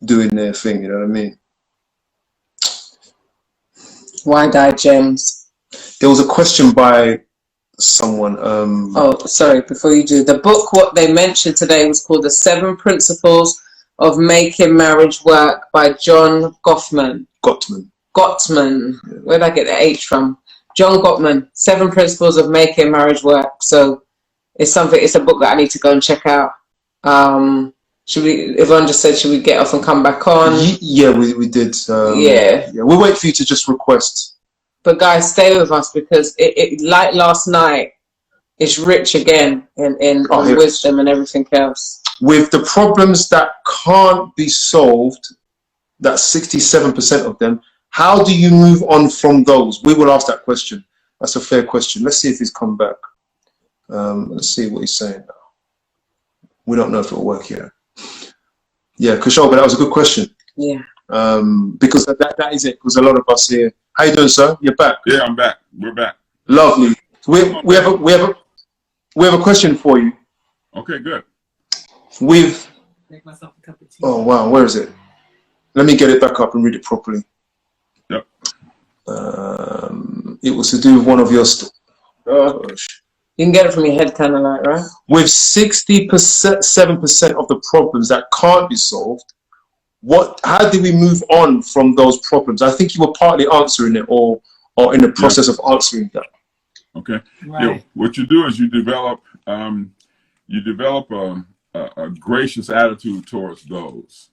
doing their thing, you know what I mean? Why die gems? There was a question by someone. Oh, sorry, before you do. The book, what they mentioned today was called The 7 Principles of Making Marriage Work by John Gottman. Gottman. Where did I get the H from? John Gottman, 7 Principles of Making Marriage Work. So it's a book that I need to go and check out. Yvonne just said, should we get off and come back on? Yeah, we did. Yeah. We'll wait for you to just request. But guys, stay with us, because it like last night, it's rich again in wisdom and everything else. With the problems that can't be solved, that's 67% of them. How do you move on from those? We will ask that question. That's a fair question. Let's see if he's come back. Let's see what he's saying now. We don't know if it'll work here. Yeah, Kushal, but that was a good question. Yeah. Because that is it. Because a lot of us here. How you doing, sir? You're back. Yeah, I'm back. We're back. Lovely. We have a question for you. Okay, good. Make myself a cup of tea. Oh wow, where is it? Let me get it back up and read it properly. Yep. It was to do with one of your. You can get it from your head, kind of like, right? With 67% of the problems that can't be solved, how do we move on from those problems? I think you were partly answering it, or in the process of answering that. Okay. Right. Yeah, what you do is you develop a gracious attitude towards those.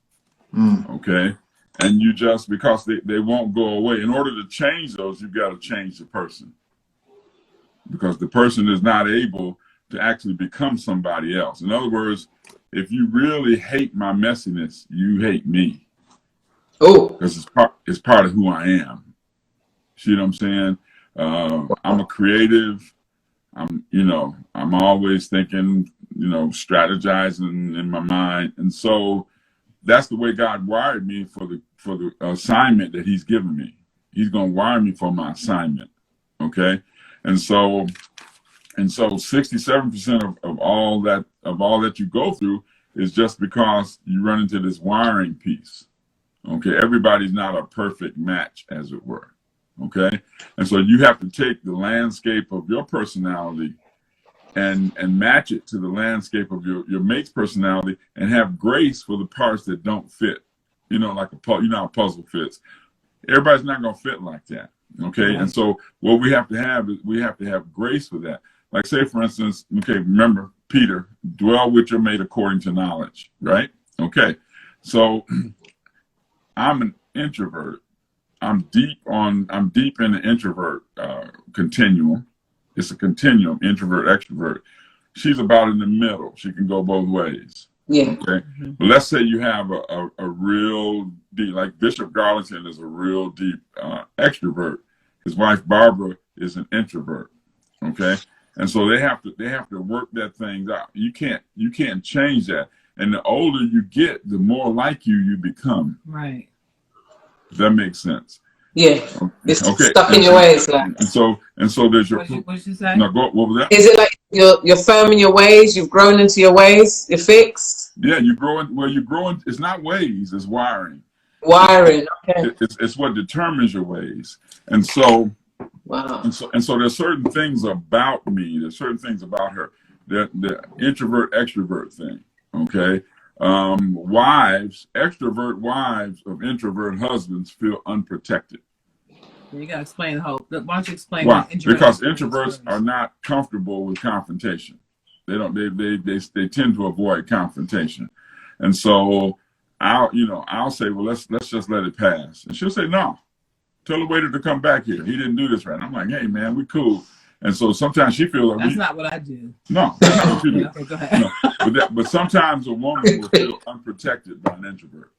Okay. And you just, because they won't go away. In order to change those, you've got to change the person. Because the person is not able to actually become somebody else. In other words, if you really hate my messiness, you hate me. Oh. Because it's part of who I am. See what I'm saying? I'm a creative. I'm always thinking, strategizing in my mind. And so that's the way God wired me for the assignment that he's given me. He's going to wire me for my assignment. Okay. And so 67% of all that you go through is just because you run into this wiring piece. Okay. Everybody's not a perfect match, as it were. Okay. And so you have to take the landscape of your personality and match it to the landscape of your mate's personality, and have grace for the parts that don't fit. Like how a puzzle fits. Everybody's not going to fit like that. Okay. And so what we have to have is we have to have grace for that. Like, say, for instance, okay, remember Peter, dwell with your mate according to knowledge, right? Okay. So I'm an introvert. I'm deep in the introvert continuum. It's a continuum, introvert, extrovert. She's about in the middle. She can go both ways. Yeah. Okay. But let's say you have a real deep, like Bishop Garlington is a real deep extrovert. His wife Barbara is an introvert. Okay. And so they have to work that thing out. You can't change that. And the older you get, the more like you become. Right. Does that make sense? Yeah. It's stuck in your ways, like. And so there's your. What did you say? No, what was that? Is it like you're firm in your ways? You've grown into your ways. You're fixed. Yeah, you're growing. Well, you're growing. It's not ways. It's wiring. Wiring. Okay. It's what determines your ways. And so. Wow. And so there's certain things about me. There's certain things about her. The introvert extrovert thing. Okay. Extrovert wives of introvert husbands feel unprotected. You gotta explain the whole. Why don't you explain? Why? Because introverts are not comfortable with confrontation. They don't. They tend to avoid confrontation, and so I'll say, well, let's just let it pass, and she'll say, no, tell the waiter to come back here. He didn't do this right. And I'm like, hey man, we cool. And so sometimes she feels like that's not what I do. No, that's not what you do. Okay, go ahead. No, but sometimes a woman will feel unprotected by an introvert.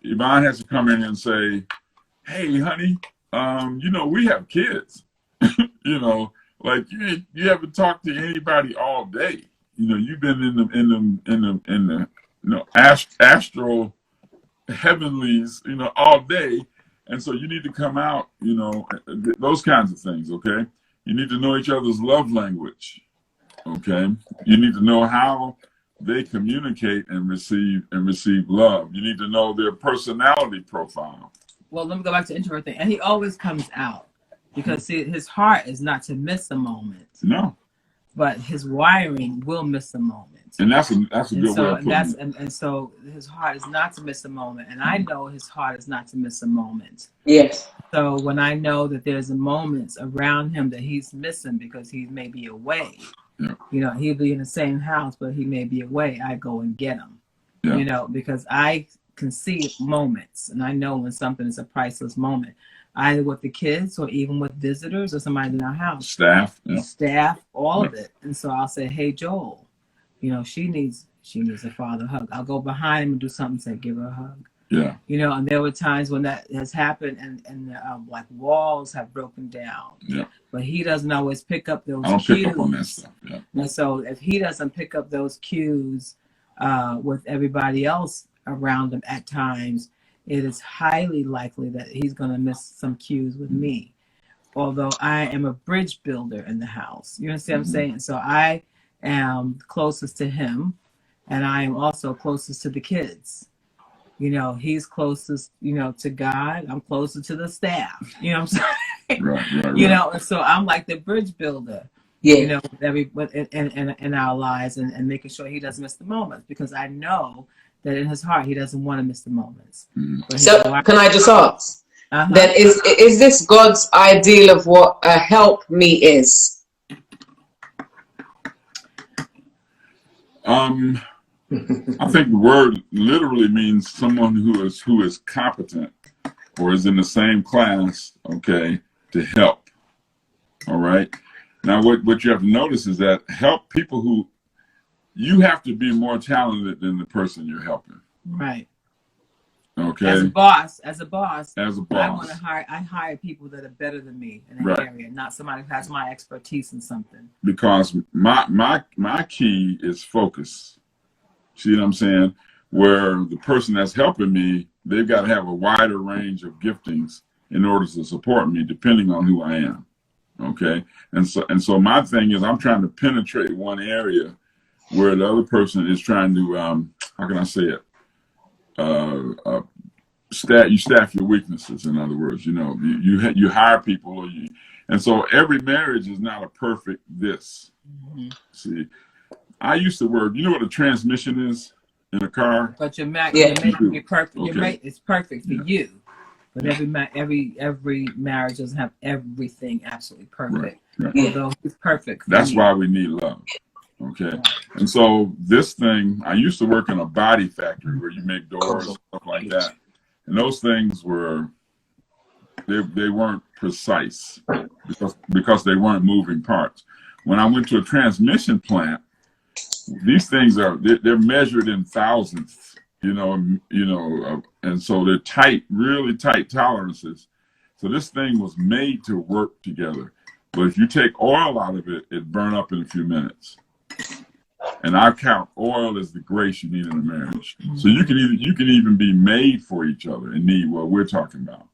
Yvonne has to come in and say, hey, honey, we have kids. Like you haven't talked to anybody all day. You've been in the astral heavenlies, all day. And so you need to come out, those kinds of things, okay? You need to know each other's love language, okay? You need to know how they communicate and receive love. You need to know their personality profile. Well, let me go back to the introvert thing. And he always comes out because his heart is not to miss a moment. No. but his wiring will miss a moment. And that's a good way of putting it. And so his heart is not to miss a moment, and I know his heart is not to miss a moment. Yes. So when I know that there's a moments around him that he's missing because he may be away, you know, he'll be in the same house, but he may be away, I go and get him, you know, because I can see moments, and I know when something is a priceless moment, either with the kids or even with visitors or somebody in our house. Staff, all of it. And so I'll say, hey, Joel, you know, she needs a father hug. I'll go behind him and do something, say, give her a hug. Yeah. You know, and there were times when that has happened and like walls have broken down. Yeah. But he doesn't always pick up those cues. I don't pick up on that stuff. Yeah. And so if he doesn't pick up those cues with everybody else around him at times, it is highly likely that he's going to miss some cues with me. Although I am a bridge builder in the house. You understand what I'm saying? So I am closest to him, and I am also closest to the kids. You know, he's closest, you know, to God. I'm closer to the staff. You know what I'm saying? Right. You know, and so I'm like the bridge builder. Yeah. You know, in our lives, and making sure he doesn't miss the moments, because I know that in his heart he doesn't want to miss the moments. So can I just ask? Then is this God's ideal of what a help me is? I think the word literally means someone who is competent or is in the same class, okay, to help. All right. Now, what you have to notice is that help people who you have to be more talented than the person you're helping. Right. Okay. As a boss, I want to hire people that are better than me in an area, not somebody who has my expertise in something. Because my key is focus. See what I'm saying? Where the person that's helping me, they've got to have a wider range of giftings in order to support me, depending on who I am. Okay. And so my thing is, I'm trying to penetrate one area where the other person is trying to, how can I say it? You staff your weaknesses. In other words, you know, you hire people, and so every marriage is not a perfect this. See, I used to work. You know what a transmission is in a car? But you're making it perfect. Okay. It's perfect for you. But every marriage doesn't have everything absolutely perfect. Right. Although it's perfect. That's why we need love. Okay. And so this thing, I used to work in a body factory where you make doors and stuff like that. And those things they weren't precise because they weren't moving parts. When I went to a transmission plant, these things they're measured in thousandths, and so they're tight, really tight tolerances. So this thing was made to work together. But if you take oil out of it, it burn up in a few minutes. And I count oil as the grace you need in a marriage. So you can even be made for each other and need what we're talking about.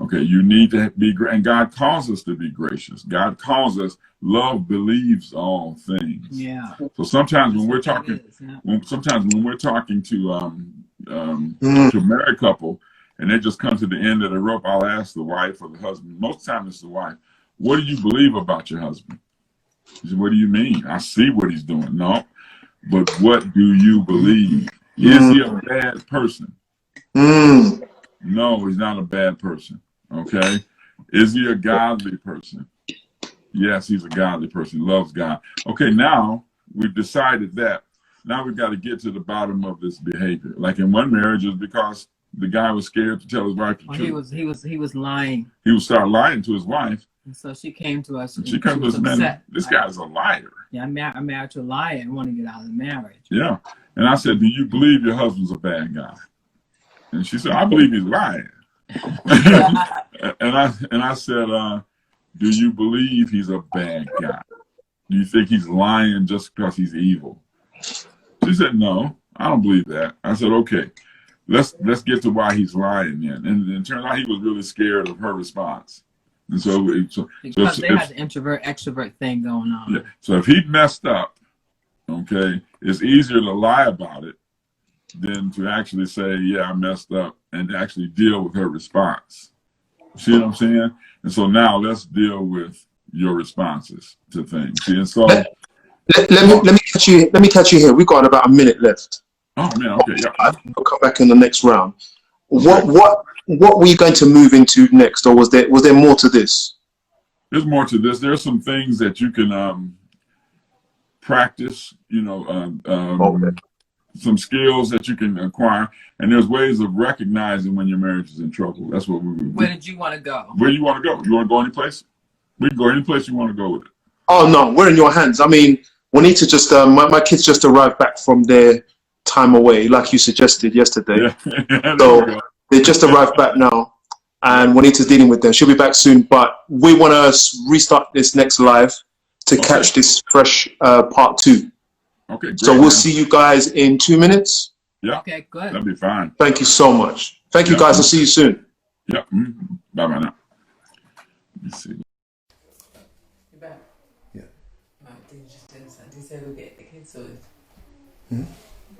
Okay, you need to be, and God calls us to be gracious. God calls us, love believes all things. Yeah. So sometimes when we're talking, when we're talking to a married couple, and they just come to the end of the rope, I'll ask the wife or the husband. Most of the time it's the wife. What do you believe about your husband? He said, what do you mean? I see what he's doing. No, but what do you believe? Is he a bad person? No, he's not a bad person. Okay. Is he a godly person? Yes, he's a godly person. He loves God. Okay, now we've decided that. Now we've got to get to the bottom of this behavior. Like in one marriage, it's because the guy was scared to tell his wife the truth. He was lying. He would start lying to his wife. And so she came to us. And she comes to us, man, this guy's a liar. Yeah, I'm married to a liar and want to get out of the marriage. Yeah. And I said, do you believe your husband's a bad guy? And she said, I believe he's lying. and I said, do you believe he's a bad guy? Do you think he's lying just because he's evil? She said, no, I don't believe that. I said, okay, let's get to why he's lying then. And it turned out he was really scared of her response. And so because they had the introvert extrovert thing going on. Yeah. So if he messed up, okay, it's easier to lie about it than to actually say, yeah, I messed up, and actually deal with her response. See what I'm saying? And so now let's deal with your responses to things. See, and so Let me catch you here. We've got about a minute left. Oh man, okay, yeah. I'll come back in the next round. Okay. What were you going to move into next, or was there more to this? There's more to this. There's some things that you can practice. Okay. Some skills that you can acquire, and there's ways of recognizing when your marriage is in trouble. That's what we. Where did you want to go? Where you want to go? You want to go any place? We can go any place you want to go with it. Oh no, we're in your hands. I mean, we need to just. My kids just arrived back from their time away, like you suggested yesterday. Yeah. So they just arrived back now, and we need to dealing with them. She'll be back soon, but we want to restart this next live to catch this fresh part 2. Okay, great, so we'll see you guys in 2 minutes. Yeah. Okay, good. That'd be fine. Thank you so much. Thank you, guys. I'll see you soon. Yeah. Bye bye now. Let me see. You back? Yeah. Did you just did you say we'll get the kids sorted? Hmm?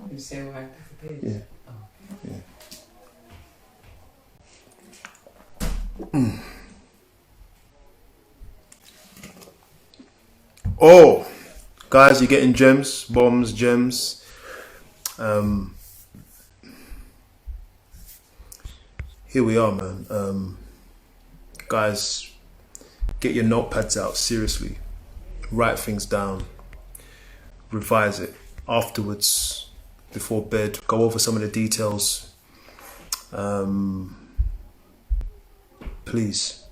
Did you say we'll have the kids? Yeah. Oh. Yeah. Oh, guys, you're getting gems, bombs, gems. Here we are, man. Guys, get your notepads out, seriously. Write things down. Revise it afterwards, before bed. Go over some of the details. Please.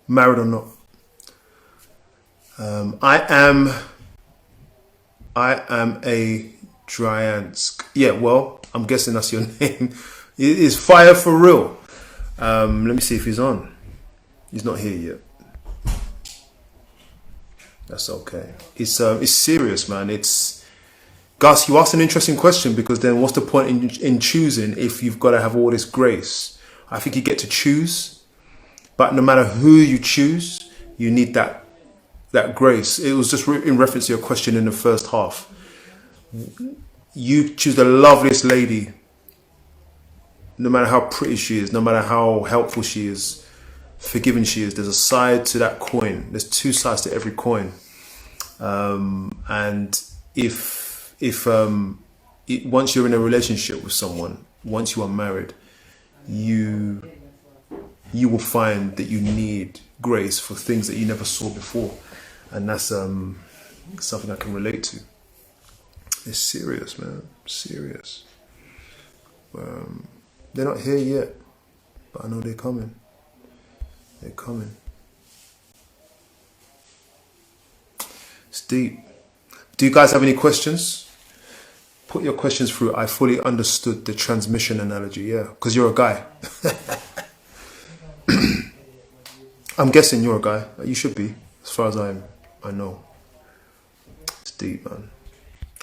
Married or not. I am a Dryansk. Yeah, well, I'm guessing that's your name. It is Fire for Real. Let me see if he's on. He's not here yet. That's okay. It's serious, man. It's Gus, you asked an interesting question, because then what's the point in choosing if you've got to have all this grace? I think you get to choose, but no matter who you choose, you need that grace. It was just in reference to your question in the first half. You choose the loveliest lady, no matter how pretty she is, no matter how helpful she is, forgiving she is. There's a side to that coin. There's 2 sides to every coin. And if once you're in a relationship with someone, once you are married, you will find that you need grace for things that you never saw before. And that's something I can relate to. It's serious, man. Serious. They're not here yet, but I know they're coming. They're coming. It's deep. Do you guys have any questions? Put your questions through. I fully understood the transmission analogy, yeah, because you're a guy. I'm guessing you're a guy. You should be, as far as I know. It's deep, man.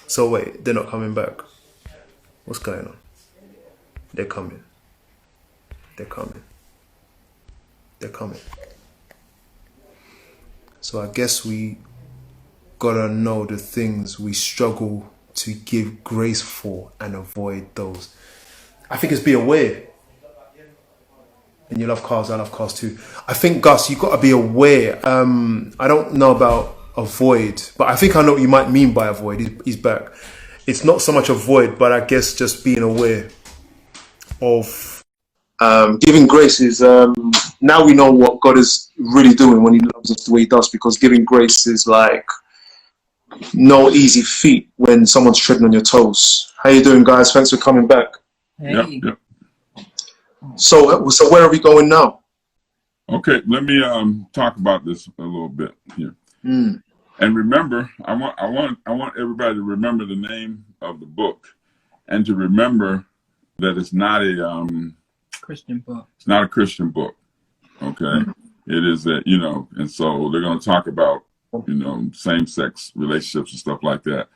So wait, they're not coming back. What's going on? They're coming. They're coming. They're coming. So I guess we gotta know the things we struggle to give grace for and avoid those. I think it's be aware. And you love cars, I love cars too. I think, Gus, you gotta be aware. I don't know about avoid, but I think I know what you might mean by avoid. He's back. It's not so much avoid, but I guess just being aware of giving grace is now we know what God is really doing when he loves us the way he does, because giving grace is like no easy feat when someone's treading on your toes. How you doing, guys? Thanks for coming back. Hey. Yep. So where are we going now? Okay, let me talk about this a little bit here. And remember, I want everybody to remember the name of the book, and to remember that it's not a Christian book. It's not a Christian book. Okay, it is that, and so they're going to talk about same-sex relationships and stuff like that,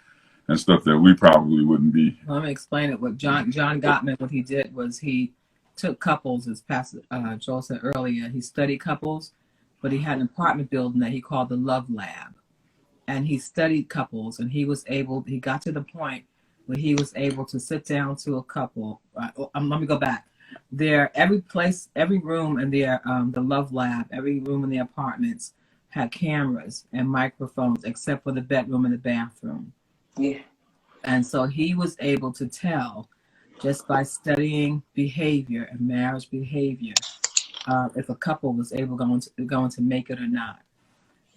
and stuff that we probably wouldn't be. Let me explain it. What John Gottman, what he did was he took couples, as Pastor Joel said earlier. He studied couples, but he had an apartment building that he called the Love Lab, and he studied couples, and he got to the point where he was able to sit down to a couple. Let me go back. Every room in the Love Lab, every room in the apartments had cameras and microphones except for the bedroom and the bathroom. Yeah. And so he was able to tell just by studying behavior and marriage behavior if a couple was going to make it or not.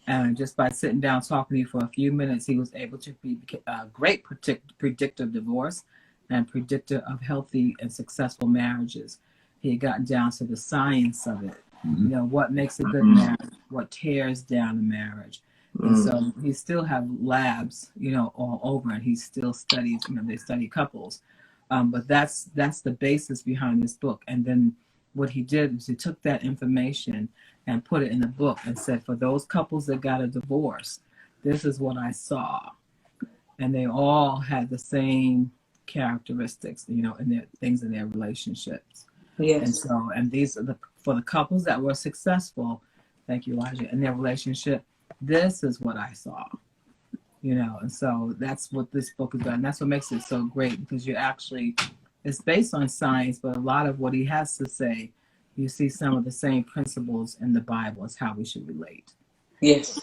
And just by sitting down talking to you for a few minutes, he was able to be a great predictor of divorce and predictor of healthy and successful marriages. He had gotten down to the science of it. You know, what makes a good marriage, what tears down a marriage. And so he still have labs, you know, all over, and he still studies, you know, they study couples. But that's the basis behind this book. And then what he did was he took that information and put it in the book and said, for those couples that got a divorce, this is what I saw. And they all had the same characteristics, you know, in their things in their relationships. Yes. And so, and these are for the couples that were successful, thank you, Elijah, in their relationship, this is what I saw, you know. And so that's what this book is about. And that's what makes it so great, because you actually, it's based on science, but a lot of what he has to say, you see some of the same principles in the Bible as how we should relate. Yes.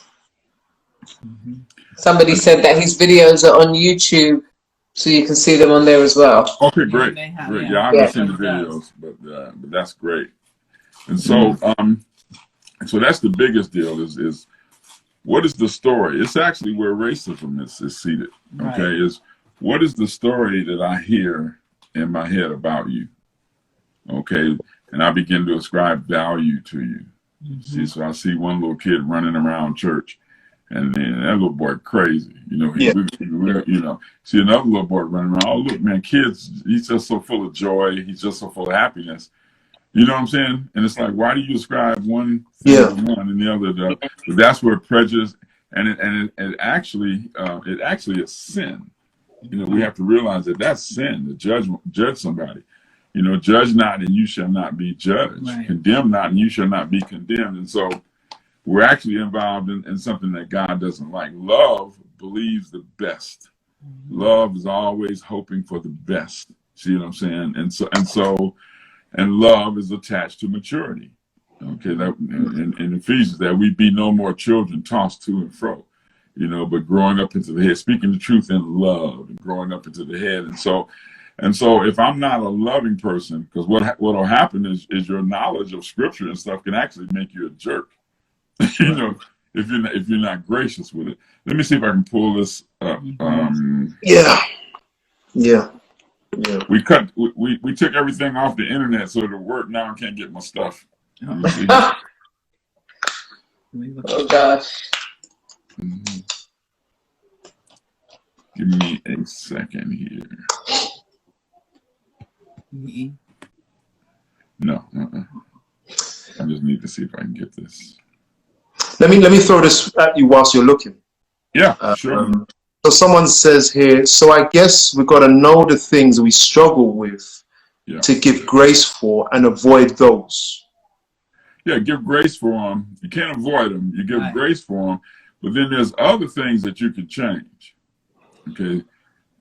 Somebody said that his videos are on YouTube, so you can see them on there as well. Okay, great. Great. Yeah, I haven't seen the videos, but that's great. And so, so that's the biggest deal is what is the story? It's actually where racism is seated. Okay, right. Is what is the story that I hear in my head about you? Okay, and I begin to ascribe value to you. See, so I see one little kid running around church, and then that little boy crazy, you know. You know, see another little boy running around. Oh, look, man, kids, he's just so full of joy. He's just so full of happiness. You know what I'm saying? And it's like, why do you ascribe one thing to one and the other to the other? But that's where prejudice and it actually is sin. You know, we have to realize that that's sin to judge somebody. You know, judge not and you shall not be judged. Right. Condemn not and you shall not be condemned. And so we're actually involved in something that God doesn't like. Love believes the best. Love is always hoping for the best. See what I'm saying? And love is attached to maturity. Okay, that in Ephesians, that we be no more children tossed to and fro, you know, but growing up into the head, speaking the truth in love, and growing up into the head. And so if I'm not a loving person, because what'll happen is your knowledge of scripture and stuff can actually make you a jerk. You know, if you're not gracious with it. Let me see if I can pull this up. Yeah. We took everything off the internet so it'll work. Now I can't get my stuff. Oh gosh. Give me a second here. No. I just need to see if I can get this. Let me throw this at you whilst you're looking. Yeah, sure. So someone says here, so I guess we've got to know the things we struggle with to give grace for and avoid those. Yeah, give grace for them. You can't avoid them. You give grace for them. But then there's other things that you can change. Okay?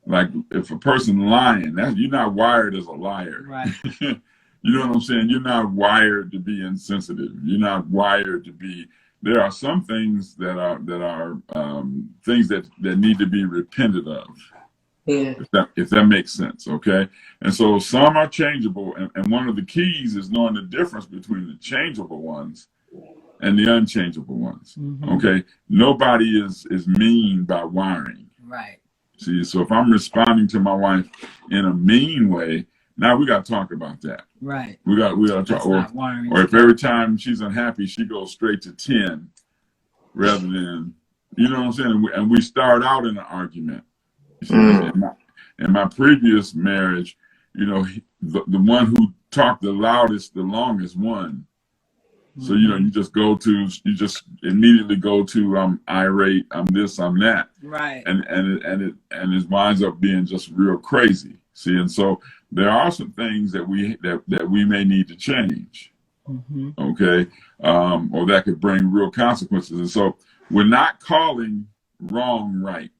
Like if a person lying, you're not wired as a liar. Right. You know what I'm saying? You're not wired to be insensitive. You're not wired to be... There are some things that are things that need to be repented of. Yeah. If that makes sense, okay? And so some are changeable, and one of the keys is knowing the difference between the changeable ones and the unchangeable ones. Okay? Nobody is mean by wiring. Right. See, so if I'm responding to my wife in a mean way, now we got to talk about that. Right. We got to talk. Or if every time she's unhappy, she goes straight to 10 rather than, you know what I'm saying? And we start out in an argument. You see, in my previous marriage, you know, the one who talked the loudest, the longest won. So, you know, you just immediately go to, I'm irate, I'm this, I'm that. Right. And it winds up being just real crazy. See, and so there are some things that we may need to change, okay, or that could bring real consequences. And so we're not calling wrong right.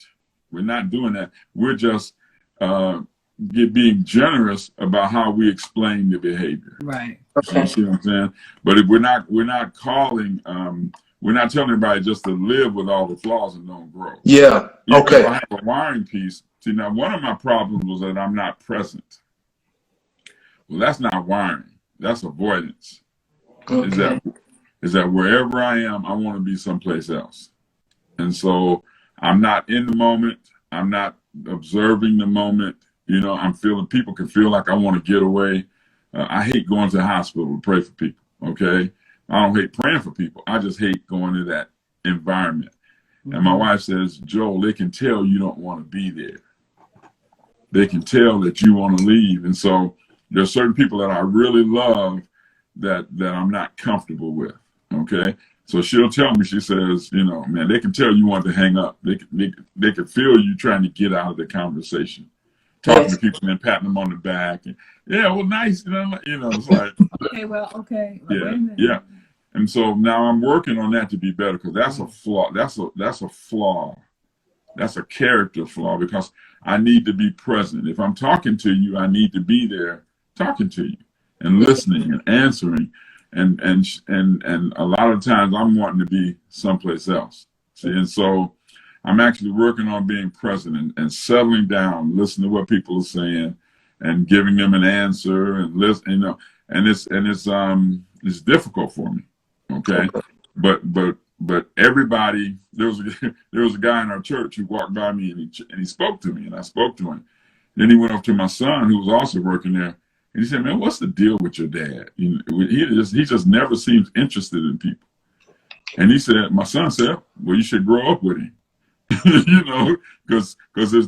We're not doing that. We're just being generous about how we explain the behavior. Right. Okay. You see what I'm saying? But if we're not calling we're not telling everybody just to live with all the flaws and don't grow. Yeah. Okay. If I have a wiring piece, see, now one of my problems was that I'm not present. Well, that's not wiring. That's avoidance. Okay. Is that wherever I am, I want to be someplace else. And so I'm not in the moment. I'm not observing the moment. You know, I'm feeling, people can feel like I want to get away. I hate going to the hospital to pray for people. Okay. I don't hate praying for people. I just hate going to that environment. And my wife says, Joel, they can tell you don't want to be there. They can tell that you want to leave. And so there's certain people that I really love that I'm not comfortable with. Okay. So she'll tell me, she says, you know, man, they can tell you want to hang up. They can feel you trying to get out of the conversation. Talking to people and patting them on the back. And, yeah, well, nice. You know, it's like. Okay, well, okay. Yeah, yeah. And so now I'm working on that to be better, because that's a flaw. That's a flaw. That's a character flaw, because I need to be present. If I'm talking to you, I need to be there talking to you and listening and answering. And a lot of times I'm wanting to be someplace else. See, and so I'm actually working on being present and settling down, listening to what people are saying, and giving them an answer and listen. You know, and it's difficult for me. Okay, but everybody, there was a guy in our church who walked by me and he spoke to me, and I spoke to him. Then he went up to my son, who was also working there, and he said, "Man, what's the deal with your dad? You know, he just never seems interested in people." And he said, my son said, "Well, you should grow up with him." You know, because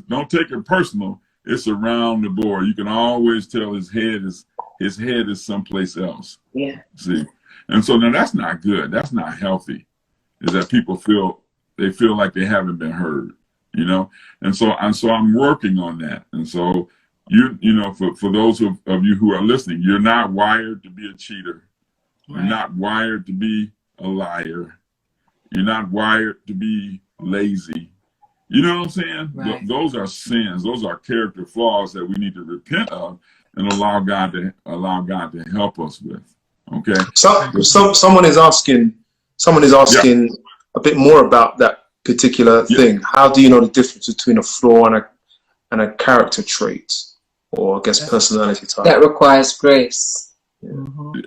don't take it personal. It's around the board. You can always tell his head is someplace else. Yeah. See, and so now that's not good. That's not healthy. Is that people feel like they haven't been heard. You know, and so I'm working on that. And so you know, for those of you who are listening, you're not wired to be a cheater. You're not wired to be a liar. You're not wired to be lazy. You know what I'm saying? Right. Those are sins. Those are character flaws that we need to repent of and allow God to help us with. Okay. So someone is asking a bit more about that particular thing. How do you know the difference between a flaw and a character trait, or I guess personality type? That requires grace.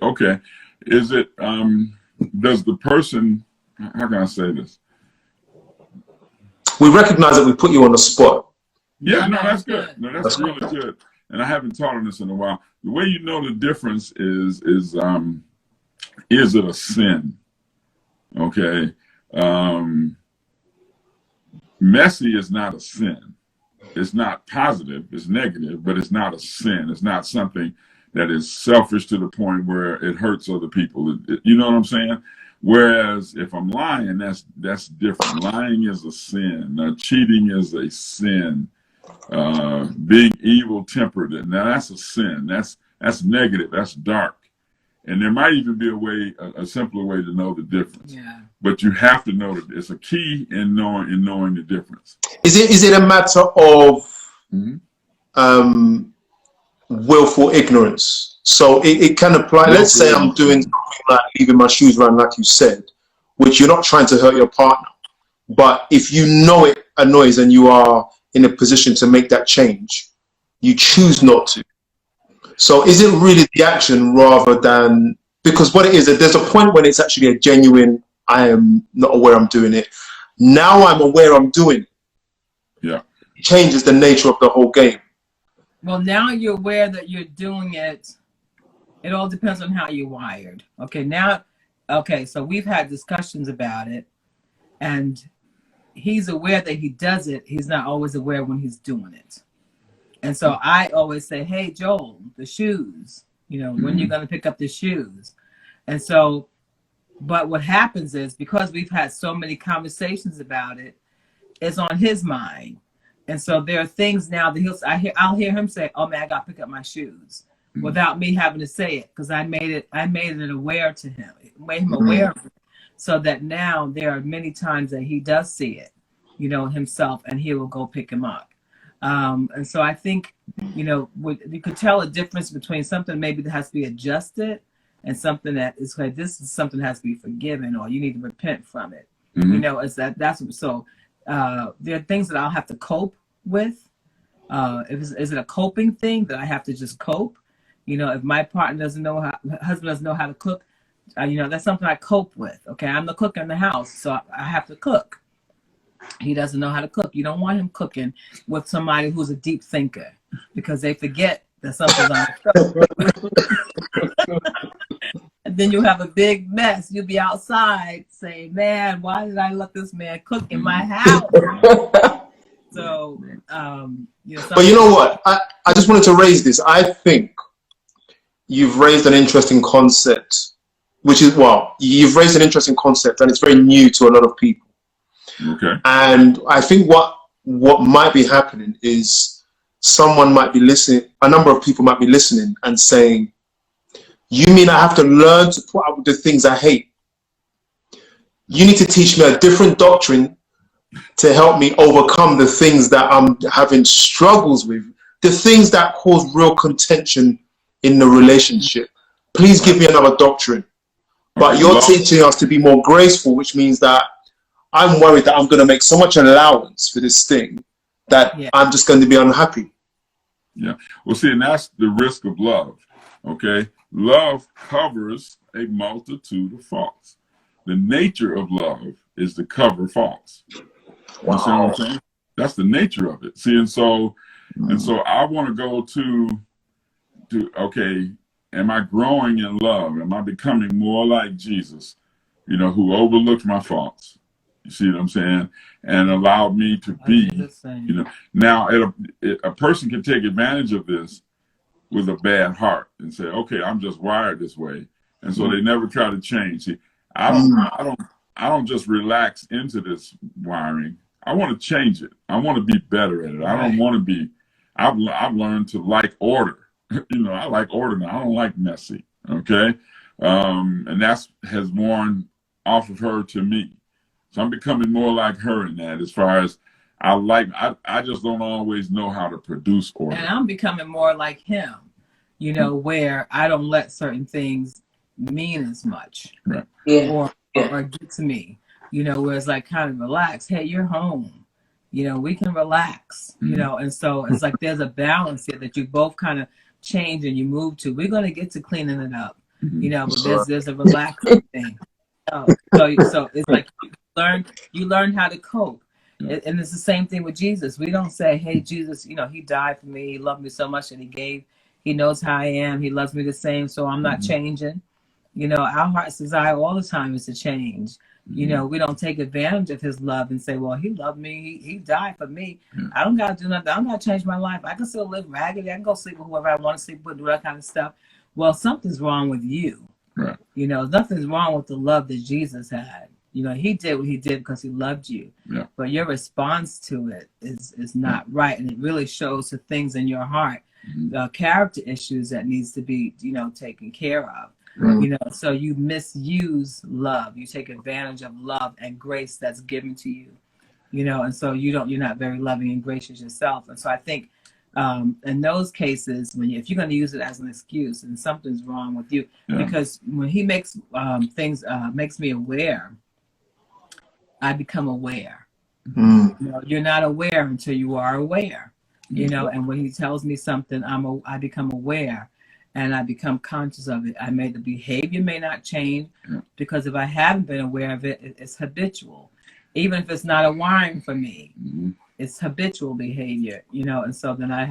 Okay. Is it does the person, how can I say this? We recognize that we put you on the spot. Yeah, no, that's good. No, that's really good. And I haven't taught on this in a while. The way you know the difference is it a sin? Okay. Messy is not a sin. It's not positive, it's negative, but it's not a sin. It's not something that is selfish to the point where it hurts other people. You know what I'm saying? Whereas if I'm lying, that's different. Lying is a sin. Cheating is a sin. Being evil-tempered, now that's a sin. That's negative. That's dark. And there might even be a simpler way to know the difference. Yeah. But you have to know that it's a key in knowing the difference. Is it a matter of willful ignorance? So it can apply. Let's say I'm doing something like leaving my shoes around, like you said, which you're not trying to hurt your partner. But if you know it annoys and you are in a position to make that change, you choose not to. So is it really the action rather than, because what it is, that there's a point when it's actually a genuine, I am not aware I'm doing it. Now I'm aware I'm doing it. Yeah. It changes the nature of the whole game. Well, now you're aware that you're doing it. It all depends on how you're wired. Okay, so we've had discussions about it, and he's aware that he does it. He's not always aware when he's doing it. And so I always say, hey, Joel, the shoes, you know, when you're going to pick up the shoes. And so, but what happens is, because we've had so many conversations about it, it's on his mind. And so there are things now that I'll hear him say, oh man, I got to pick up my shoes, without me having to say it, because I made it aware to him, made him aware of it, so that now there are many times that he does see it, you know, himself, and he will go pick him up. And so I think, you know, you could tell a difference between something maybe that has to be adjusted and something that is like, this is something that has to be forgiven, or you need to repent from it. You know, it's that's so. There are things that I'll have to cope with. Is it a coping thing that I have to just cope? You know, if my partner doesn't know how, husband doesn't know how to cook, you know, that's something I cope with. Okay, I'm the cook in the house, so I have to cook. He doesn't know how to cook. You don't want him cooking with somebody who's a deep thinker, because they forget that something's on the stove. And then you'll have a big mess. You'll be outside saying, man, why did I let this man cook in my house? So, you know, but you know what? I just wanted to raise this. I think you've raised an interesting concept, which is, well, you've raised an interesting concept, and it's very new to a lot of people. Okay. And I think what might be happening is someone might be listening, a number of people might be listening and saying, you mean I have to learn to put up with the things I hate? You need to teach me a different doctrine to help me overcome the things that I'm having struggles with, the things that cause real contention in the relationship. Please give me another doctrine. But you're teaching us to be more graceful, which means that I'm worried that I'm going to make so much allowance for this thing that I'm just going to be unhappy. Yeah. Well, see, and that's the risk of love. Okay. Love covers a multitude of faults. The nature of love is to cover faults. Wow. You see what I'm saying? That's the nature of it. See, and so I want to go to okay, am I growing in love? Am I becoming more like Jesus, you know, who overlooked my faults? You see what I'm saying? And allowed me to be, you know. Now, a person can take advantage of this with a bad heart and say, okay, I'm just wired this way. And so they never try to change. See, I don't just relax into this wiring. I want to change it. I want to be better at it. I don't want to be, I've learned to like order. You know, I like order now. I don't like messy. Okay. And that's has worn off of her to me. So I'm becoming more like her in that, as far as I just don't always know how to produce order. And I'm becoming more like him, you know, where I don't let certain things mean as much. Right. Or get to me, you know, where it's like kind of relax. Hey, you're home. You know, we can relax, you know, and so it's like there's a balance here that you both kind of change and you move to. We're going to get to cleaning it up, you know, but there's a relaxing thing. So it's like you learn how to cope. And it's the same thing with Jesus. We don't say, hey, Jesus, you know, he died for me. He loved me so much that he knows how I am. He loves me the same. So I'm not changing. You know, our heart's desire all the time is to change. You know, we don't take advantage of his love and say, well, he loved me. He died for me. I don't got to do nothing. I don't got to change my life. I can still live raggedy. I can go sleep with whoever I want to sleep with, do that kind of stuff. Well, something's wrong with you. Right. You know, nothing's wrong with the love that Jesus had. You know, he did what he did because he loved you. Yeah. But your response to it is not right. And it really shows the things in your heart, the character issues that needs to be, you know, taken care of. You know, so you misuse love. You take advantage of love and grace that's given to you. You know, and so you're not very loving and gracious yourself. And so I think in those cases, if you're going to use it as an excuse, then something's wrong with you. Because when he makes things makes me aware, I become aware. You know, you're not aware until you are aware. You know, and when he tells me something, I become aware. And I become conscious of it. The behavior may not change, because if I haven't been aware of it, it's habitual. Even if it's not a wiring for me, it's habitual behavior, you know. And so then I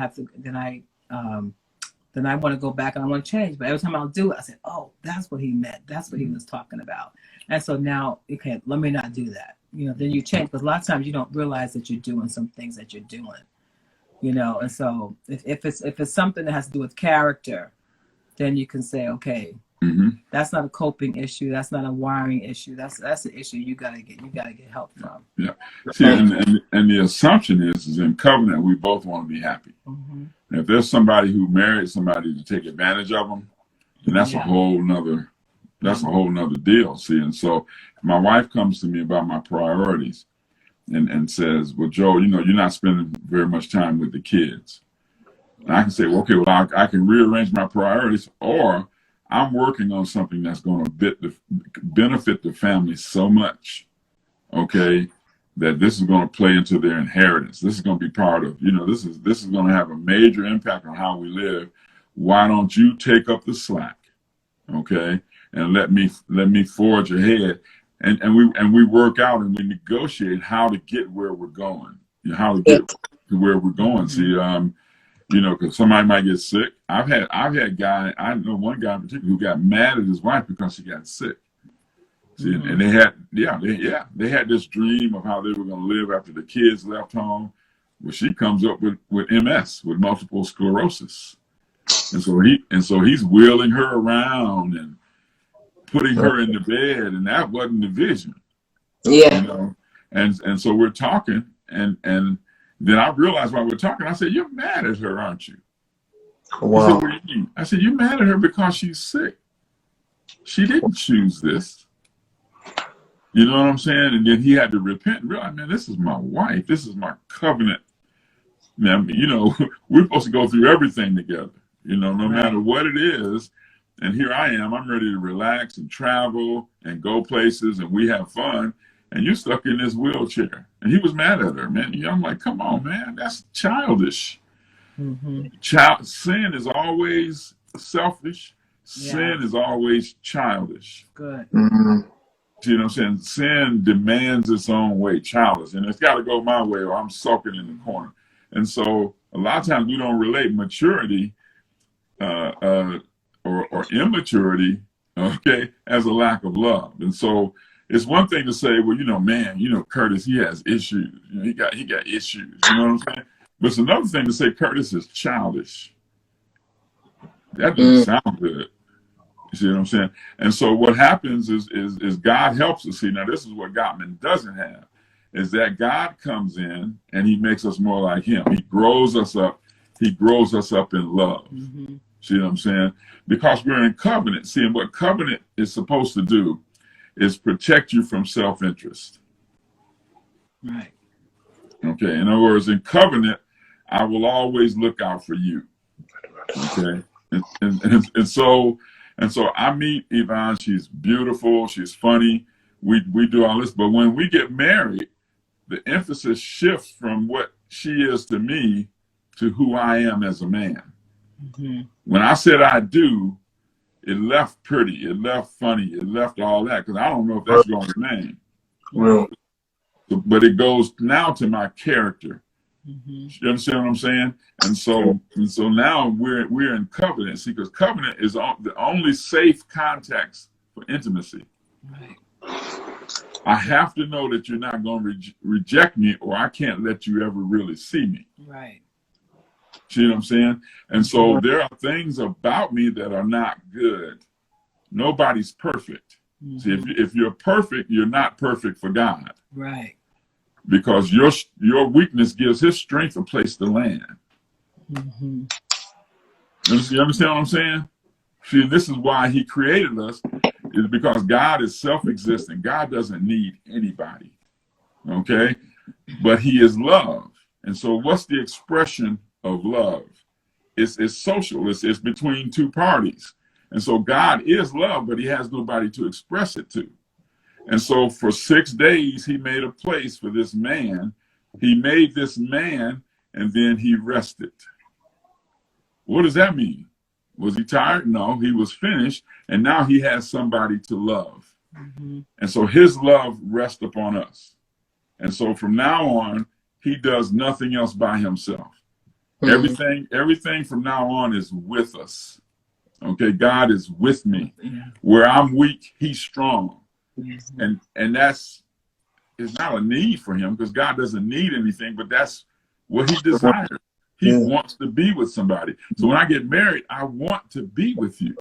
want to go back and I want to change. But every time I'll do it, I say, oh, that's what he meant. That's what he was talking about. And so now, okay, let me not do that. You know, then you change, because a lot of times you don't realize that you're doing some things that you're doing, you know. And so if it's something that has to do with character, then you can say, okay, that's not a coping issue. That's not a wiring issue. That's an issue you gotta get help from. Yeah. See, and the assumption is in covenant we both want to be happy. And if there's somebody who married somebody to take advantage of them, then that's a whole nother deal. See, and so my wife comes to me about my priorities and says, well, Joe, you know, you're not spending very much time with the kids. And I can say, well, okay, well, I can rearrange my priorities, or I'm working on something that's going to benefit the family so much, okay, that this is going to play into their inheritance. This is going to be part of, this is going to have a major impact on how we live. Why don't you take up the slack, okay, and let me forge ahead, and we work out and we negotiate how to get where we're going, how to get to where we're going. See, because somebody might get sick. I know one guy in particular who got mad at his wife because she got sick. See, and they had this dream of how they were going to live after the kids left home. Well, she comes up with MS, with multiple sclerosis, and so he's wheeling her around and putting her in the bed, and that wasn't the vision. Yeah. And so we're talking, and then I realized while we're talking, I said, "You're mad at her, aren't you?" Wow. He said, "What do you mean?" I said, "You're mad at her because she's sick. She didn't choose this." You know what I'm saying? And then he had to repent and realize, man, this is my wife. This is my covenant. Now, we're supposed to go through everything together, no matter what it is. And here I am. I'm ready to relax and travel and go places, and we have fun. And you're stuck in this wheelchair. And he was mad at her, man. I'm like, come on, man. That's childish. Sin is always selfish. Sin is always childish. Good. See what I'm saying? Sin demands its own way, childish. And it's got to go my way or I'm sulking in the corner. And so a lot of times we don't relate maturity or immaturity, okay, as a lack of love. And so it's one thing to say, well, man, Curtis, he has issues. He got issues. You know what I'm saying? But it's another thing to say Curtis is childish. That doesn't sound good. You see what I'm saying? And so what happens is God helps us. See, now this is what Gottman doesn't have, is that God comes in and he makes us more like him. He grows us up. He grows us up in love. See what I'm saying? Because we're in covenant. See, and what covenant is supposed to do is protect you from self-interest. Right. Okay. In other words, in covenant, I will always look out for you. Okay. And so I meet Yvonne. She's beautiful. She's funny. We do all this. But when we get married, the emphasis shifts from what she is to me to who I am as a man. When I said I do, it left pretty. It left funny. It left all that, because I don't know if that's going to remain. Well, but it goes now to my character. You understand what I'm saying? And so now we're in covenant. See, because covenant is the only safe context for intimacy. Right. I have to know that you're not going to reject me, or I can't let you ever really see me. Right. See what I'm saying? And so there are things about me that are not good. Nobody's perfect. See, if you're perfect, you're not perfect for God. Right. Because your weakness gives his strength a place to land. You understand what I'm saying? See, this is why he created us, is because God is self-existent. God doesn't need anybody. Okay? But he is love. And so what's the expression of love? It's social. It's between two parties. And so God is love, but he has nobody to express it to. And so for 6 days, he made a place for this man. He made this man, and then he rested. What does that mean? Was he tired? No, he was finished, and now he has somebody to love. And so his love rests upon us. And so from now on, he does nothing else by himself. Everything from now on is with us. Okay, God is with me. Where I'm weak, he's strong. And that's is not a need for him, because God doesn't need anything, but that's what he desires. He wants to be with somebody. So when I get married, I want to be with you.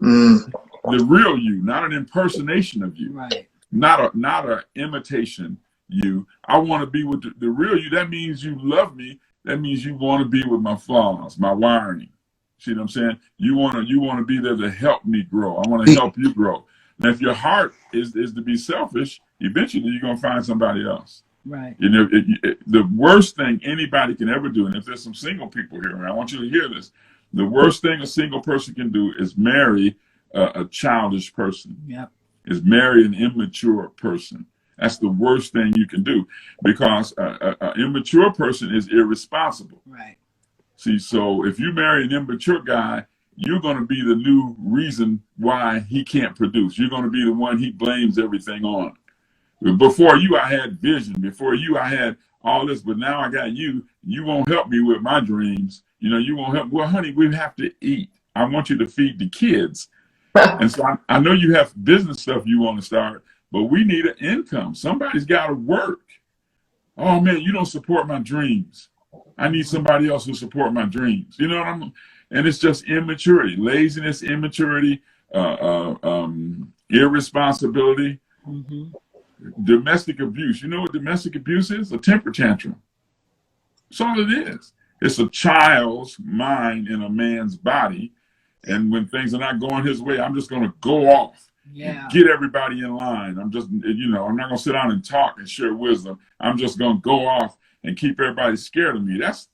The real you, not an impersonation of you. Right. Not a imitation you. I want to be with the real you. That means you love me. That means you want to be with my flaws, my wiring. See what I'm saying? You want to be there to help me grow. I want to help you grow. And if your heart is to be selfish, eventually you're going to find somebody else. Right. The worst thing anybody can ever do, and if there's some single people here, and I want you to hear this, the worst thing a single person can do is marry a childish person. Yep. Is marry an immature person. That's the worst thing you can do, because an immature person is irresponsible. Right. See, so if you marry an immature guy, you're going to be the new reason why he can't produce. You're going to be the one he blames everything on. Before you, I had vision. Before you, I had all this, but now I got you. You won't help me with my dreams. You know, you won't help. Well, honey, we have to eat. I want you to feed the kids. And so I know you have business stuff you want to start, but we need an income. Somebody's got to work. Oh man, you don't support my dreams. I need somebody else who support my dreams. You know what I'm? And it's just immaturity, laziness, immaturity, irresponsibility, domestic abuse. You know what domestic abuse is? A temper tantrum. That's all it is. It's a child's mind in a man's body. And when things are not going his way, I'm just going to go off. Yeah. Get everybody in line. I'm just, you know, I'm not going to sit down and talk and share wisdom. I'm just going to go off and keep everybody scared of me. That's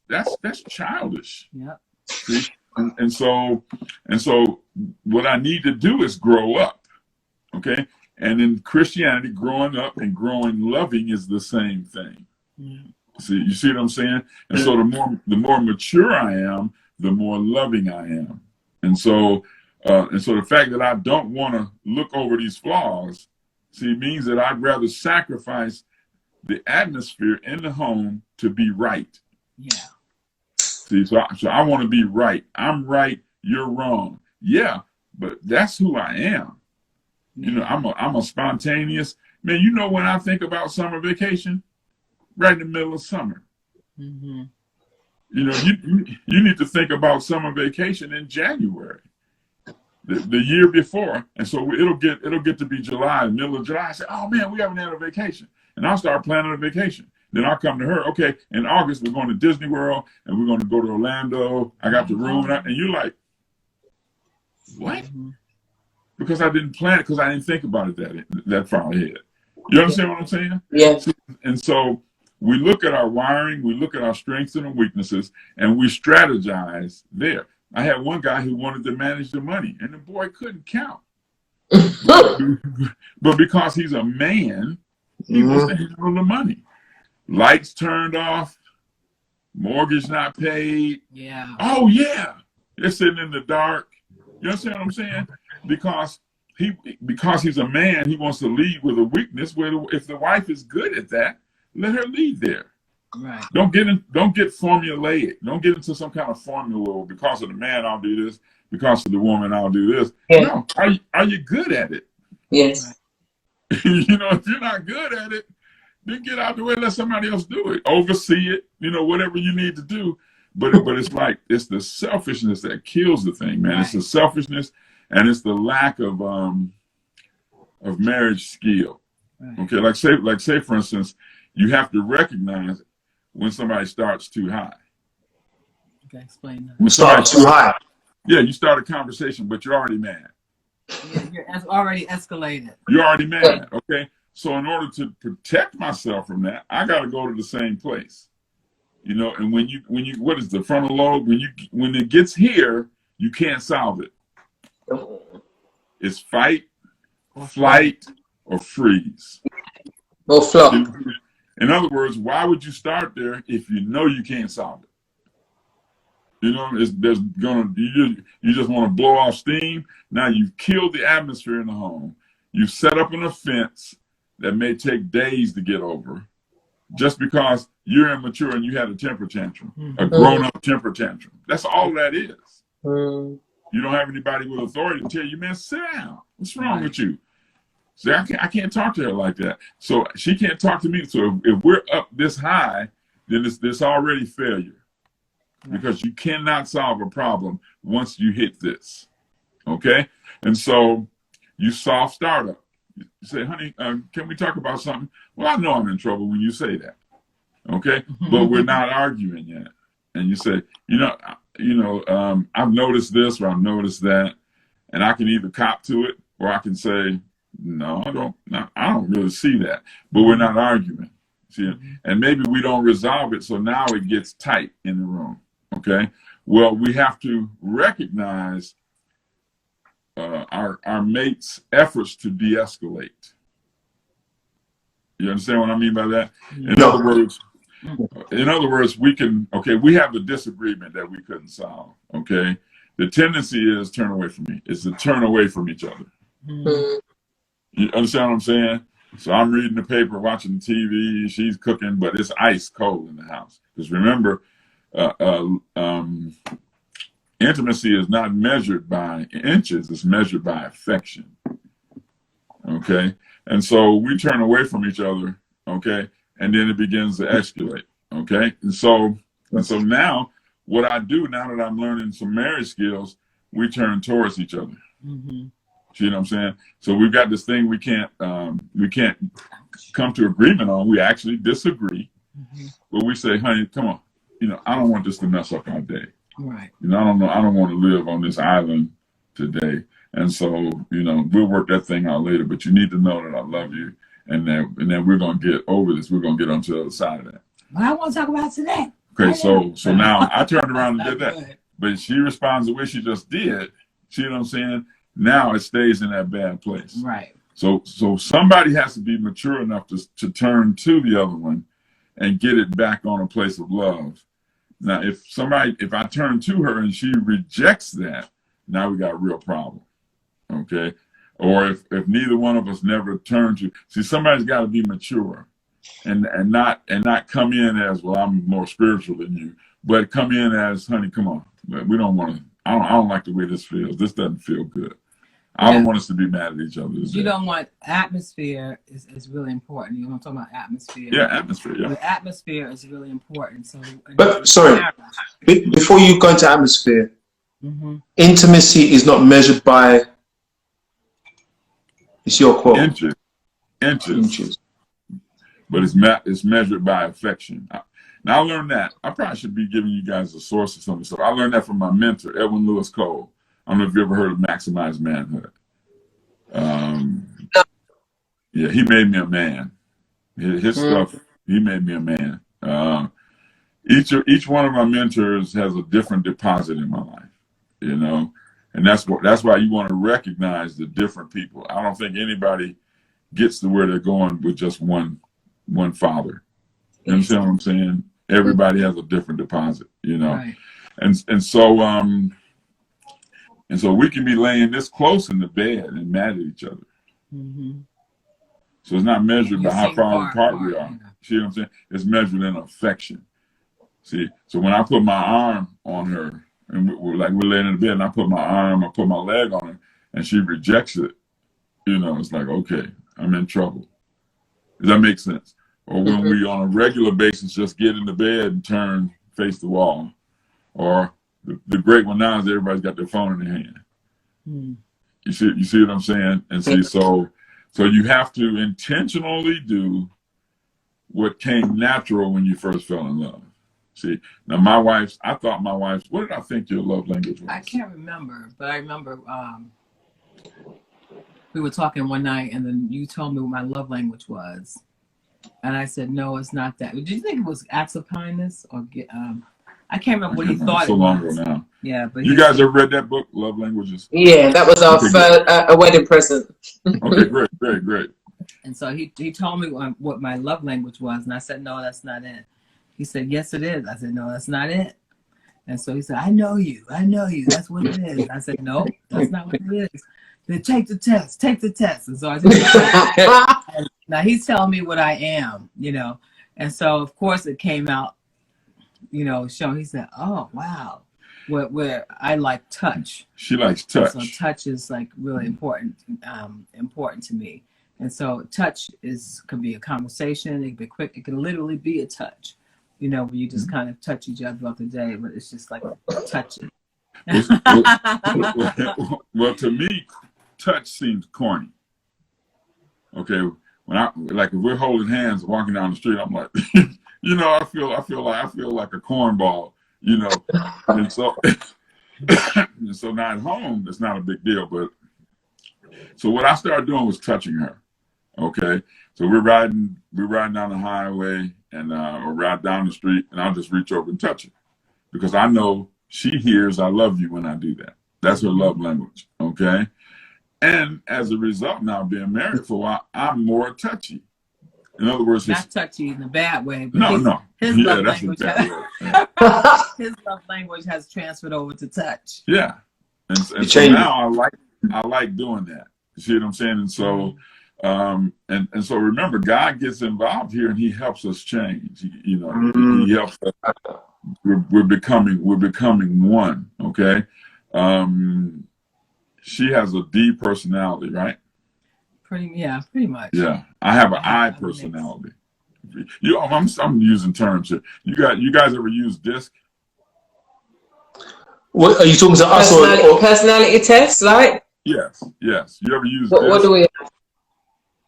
childish. Yeah. See? And so what I need to do is grow up. Okay. And in Christianity, growing up and growing loving is the same thing. See, you see what I'm saying? And so the more mature I am, the more loving I am. And so the fact that I don't want to look over these flaws, see, means that I'd rather sacrifice the atmosphere in the home to be right. Yeah. See, so I want to be right. I'm right. You're wrong. Yeah, but that's who I am. You know, I'm a spontaneous man. You know, when I think about summer vacation, right in the middle of summer. You know, you need to think about summer vacation in January, the year before, and so it'll get to be July, middle of July. I say, oh man, we haven't had a vacation, and I'll start planning a vacation. Then I'll come to her. Okay, in August we're going to Disney World, and we're going to go to Orlando. I got the room, and you're like, what? Because I didn't plan it, because I didn't think about it that far ahead. You understand what I'm saying? Yes. And so we look at our wiring, we look at our strengths and our weaknesses, and we strategize there. I had one guy who wanted to manage the money, and the boy couldn't count. But because he's a man, he wants to handle the money. Lights turned off, mortgage not paid. Yeah. Oh yeah, they're sitting in the dark. You understand what I'm saying? Because he's a man, he wants to lead with a weakness. Where if the wife is good at that, let her lead there. Right. Don't get formulaic. Don't get into some kind of formula. Well, because of the man, I'll do this. Because of the woman, I'll do this. Yeah. No, are you good at it? Yes. You know, if you're not good at it, then get out the way. Let somebody else do it. Oversee it. You know, whatever you need to do. But it's like it's the selfishness that kills the thing, man. Right. It's the selfishness, and it's the lack of marriage skill. Right. Okay, like say for instance, you have to recognize when somebody starts too high. Okay, explain that. When start too high. Yeah, you start a conversation, but you're already mad. Yeah, you're already escalated. You're already mad. Okay, so in order to protect myself from that, I got to go to the same place. You know, and when you what is the frontal lobe? When it gets here, you can't solve it. It's fight, flight, or freeze. Or flop. In other words, why would you start there if you know you can't solve it? You know, you just want to blow off steam. Now you've killed the atmosphere in the home. You've set up an offense that may take days to get over, just because you're immature and you had a temper tantrum, a grown-up temper tantrum. That's all that is. You don't have anybody with authority to tell you, man, sit down. What's wrong with you? See, I can't talk to her like that. So she can't talk to me. So if we're up this high, then it's already failure. Because you cannot solve a problem once you hit this. Okay? And so you soft startup. You say, honey, can we talk about something? Well, I know I'm in trouble when you say that. Okay? But we're not arguing yet. And you say, I've noticed this or I've noticed that. And I can either cop to it or I can say, no, I don't really see that. But we're not arguing. See? And maybe we don't resolve it, so now it gets tight in the room. Okay? Well, we have to recognize our mate's efforts to de-escalate. You understand what I mean by that? In other words, we can, okay, we have the disagreement that we couldn't solve, okay? The tendency is turn away from me. It's to turn away from each other. You understand what I'm saying? So I'm reading the paper, watching the TV, she's cooking, but it's ice cold in the house. Because remember, intimacy is not measured by inches, it's measured by affection. Okay? And so we turn away from each other, okay? And then it begins to escalate, okay? And so now, what I do now that I'm learning some marriage skills, we turn towards each other. See what I'm saying? So we've got this thing we can't come to agreement on. We actually disagree, but we say, honey, come on, I don't want this to mess up our day. Right. I don't want to live on this island today. And so, we'll work that thing out later, but you need to know that I love you and then we're going to get over this. We're going to get onto the other side of that. What I want to talk about today. Okay, so now I turned around and did that. But she responds the way she just did. See what I'm saying? Now it stays in that bad place. Right. So somebody has to be mature enough to turn to the other one and get it back on a place of love. Now, if I turn to her and she rejects that, now we got a real problem. Okay? Or if neither one of us never turn to, see, somebody's got to be mature and not come in as, well, I'm more spiritual than you, but come in as, honey, come on. We don't want to, I don't like the way this feels. This doesn't feel good. I don't want us to be mad at each other. You don't want atmosphere is really important. You want to talk about atmosphere. Yeah, atmosphere. Yeah. The atmosphere is really important. So, but sorry, before you go into atmosphere, intimacy is not measured by. It's your quote. Inches. But it's measured by affection. Now I learned that. I probably should be giving you guys a source or something. So I learned that from my mentor, Edwin Lewis Cole. I don't know if you ever heard of Maximized Manhood. Yeah, he made me a man. His stuff, he made me a man. Each one of my mentors has a different deposit in my life, and that's why you want to recognize the different people. I don't think anybody gets to where they're going with just one father. You understand what I'm saying? Everybody has a different deposit, Right. And so we can be laying this close in the bed and mad at each other. So it's not measured by how far apart we are. See what I'm saying? It's measured in affection. See, so when I put my arm on her and we're laying in the bed and I put my leg on her and she rejects it, it's like, okay, I'm in trouble. Does that make sense? Or when we on a regular basis just get in the bed and face the wall. Or the great one now is everybody's got their phone in their hand. You see what I'm saying? And see, so you have to intentionally do what came natural when you first fell in love. See, now I thought my wife's, what did I think your love language was? I can't remember, but I remember we were talking one night and then you told me what my love language was. And I said, no, it's not that. Did you think it was acts of kindness or I can't remember what he thought it was. So long ago now. Yeah, but you guys ever read that book, Love Languages? Yeah, that was our a wedding present. Okay, great. And so he told me what my love language was, and I said, no, that's not it. He said, yes, it is. I said, no, that's not it. And so he said, I know you. That's what it is. I said, no, that's not what it is. Then take the test. And so I said, now he's telling me what I am, And so, of course, it came out, showing. He said, oh, wow. Where I like touch. She likes touch. So touch is like really important to me. And so touch could be a conversation. It can be quick. It can literally be a touch, where you just kind of touch each other throughout the day, but it's just like touching. Well, to me, touch seems corny. Okay, if we're holding hands walking down the street, I'm like, I feel like a cornball, and so now at home it's not a big deal, but so what I started doing was touching her. Okay, so we're riding down the highway and or ride down the street, and I'll just reach over and touch her because I know she hears I love you when I do that. That's her love language. Okay, And as a result, now being married for a while, I'm more touchy. In other words, not touchy in a bad way. But no. His Yeah, love that's a language bad word. Yeah. his love language has transferred over to touch. Yeah, and so now I like doing that. You see what I'm saying? And so, and so remember, God gets involved here, and He helps us change. He helps us. We're becoming one. Okay. She has a D personality, right? Pretty much. Yeah, I have an I personality. I'm using terms here. You guys ever use DISC? What are you talking to us or personality tests? Like yes. You ever use what? DISC? What do we have?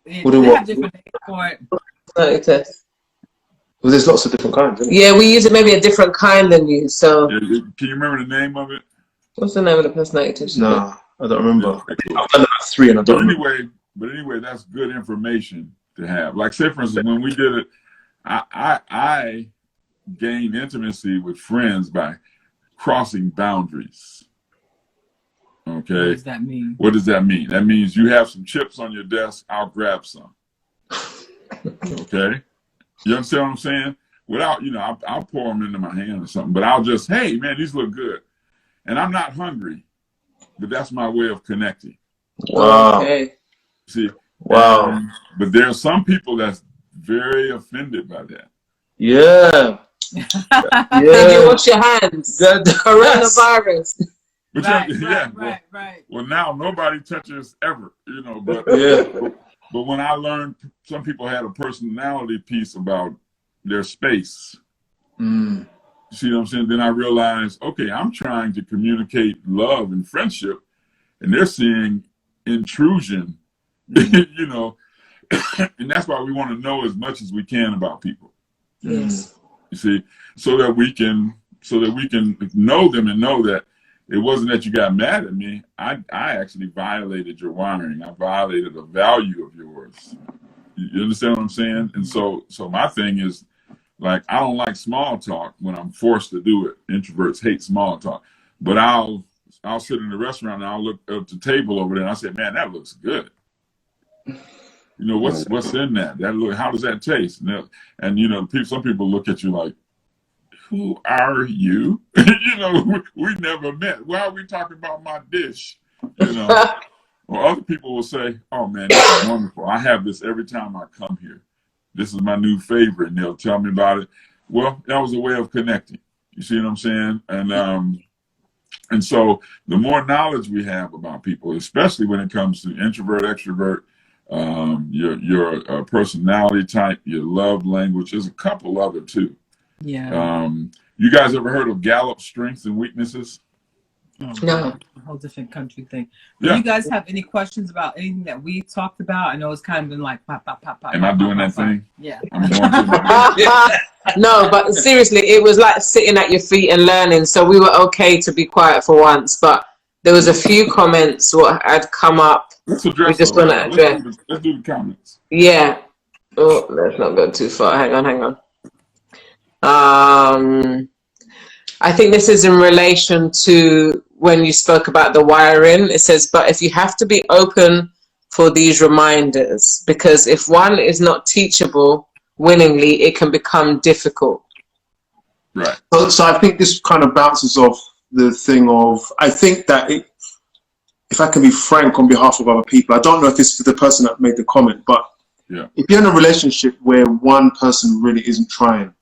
They have different names for it. Personality tests. Well, there's lots of different kinds, isn't Yeah, we use it maybe a different kind than you. So can you remember the name of it? what's the name of the personality test? No, I don't remember. Yeah, cool. I've done about 3 and I don't remember. But anyway, that's good information to have. Like, say for instance, when we did it, I gained intimacy with friends by crossing boundaries. Okay. What does that mean? What does that mean? That means you have some chips on your desk, I'll grab some. Okay. You understand what I'm saying? Without, I'll pour them into my hand or something, but I'll just, hey man, these look good. And I'm not hungry, but that's my way of connecting. Wow. Okay. See? Wow. But there are some people that's very offended by that. Yeah. Did you wash your hands? Coronavirus. But Right. Well, now nobody touches ever, but but when I learned some people had a personality piece about their space. You see what I'm saying? Then I realized, okay, I'm trying to communicate love and friendship, and they're seeing intrusion, and that's why we want to know as much as we can about people. Yes. You see, so that we can know them and know that it wasn't that you got mad at me. I actually violated your wiring. I violated a value of yours. You understand what I'm saying? And so my thing is, like, I don't like small talk when I'm forced to do it. Introverts hate small talk. But I'll sit in the restaurant and I'll look at the table over there and I say, man, that looks good. What's in that? How does that taste? And some people look at you like, who are you? We never met. Why are we talking about my dish? Or other people will say, oh man, this is wonderful. I have this every time I come here. This is my new favorite. And they'll tell me about it. Well, that was a way of connecting. You see what I'm saying? And so the more knowledge we have about people, especially when it comes to introvert, extrovert, your personality type, your love language, there's a couple other too. Yeah. You guys ever heard of Gallup's strengths and weaknesses? No. A whole different country thing. Yeah. Do you guys have any questions about anything that we talked about? I know it's kind of been like pop. Am I doing that thing? Yeah. I'm going to. No, but seriously, it was like sitting at your feet and learning. So we were okay to be quiet for once, but there was a few comments what had come up. Let's address. We just want to address. Let's do the comments. Yeah. Oh, let's not go too far. Hang on. I think this is in relation to when you spoke about the wiring. It says, but if you have to be open for these reminders, because if one is not teachable willingly, it can become difficult. Right. So I think this kind of bounces off the thing of, I think that if I can be frank on behalf of other people, I don't know if it's for the person that made the comment, but if you're in a relationship where one person really isn't trying,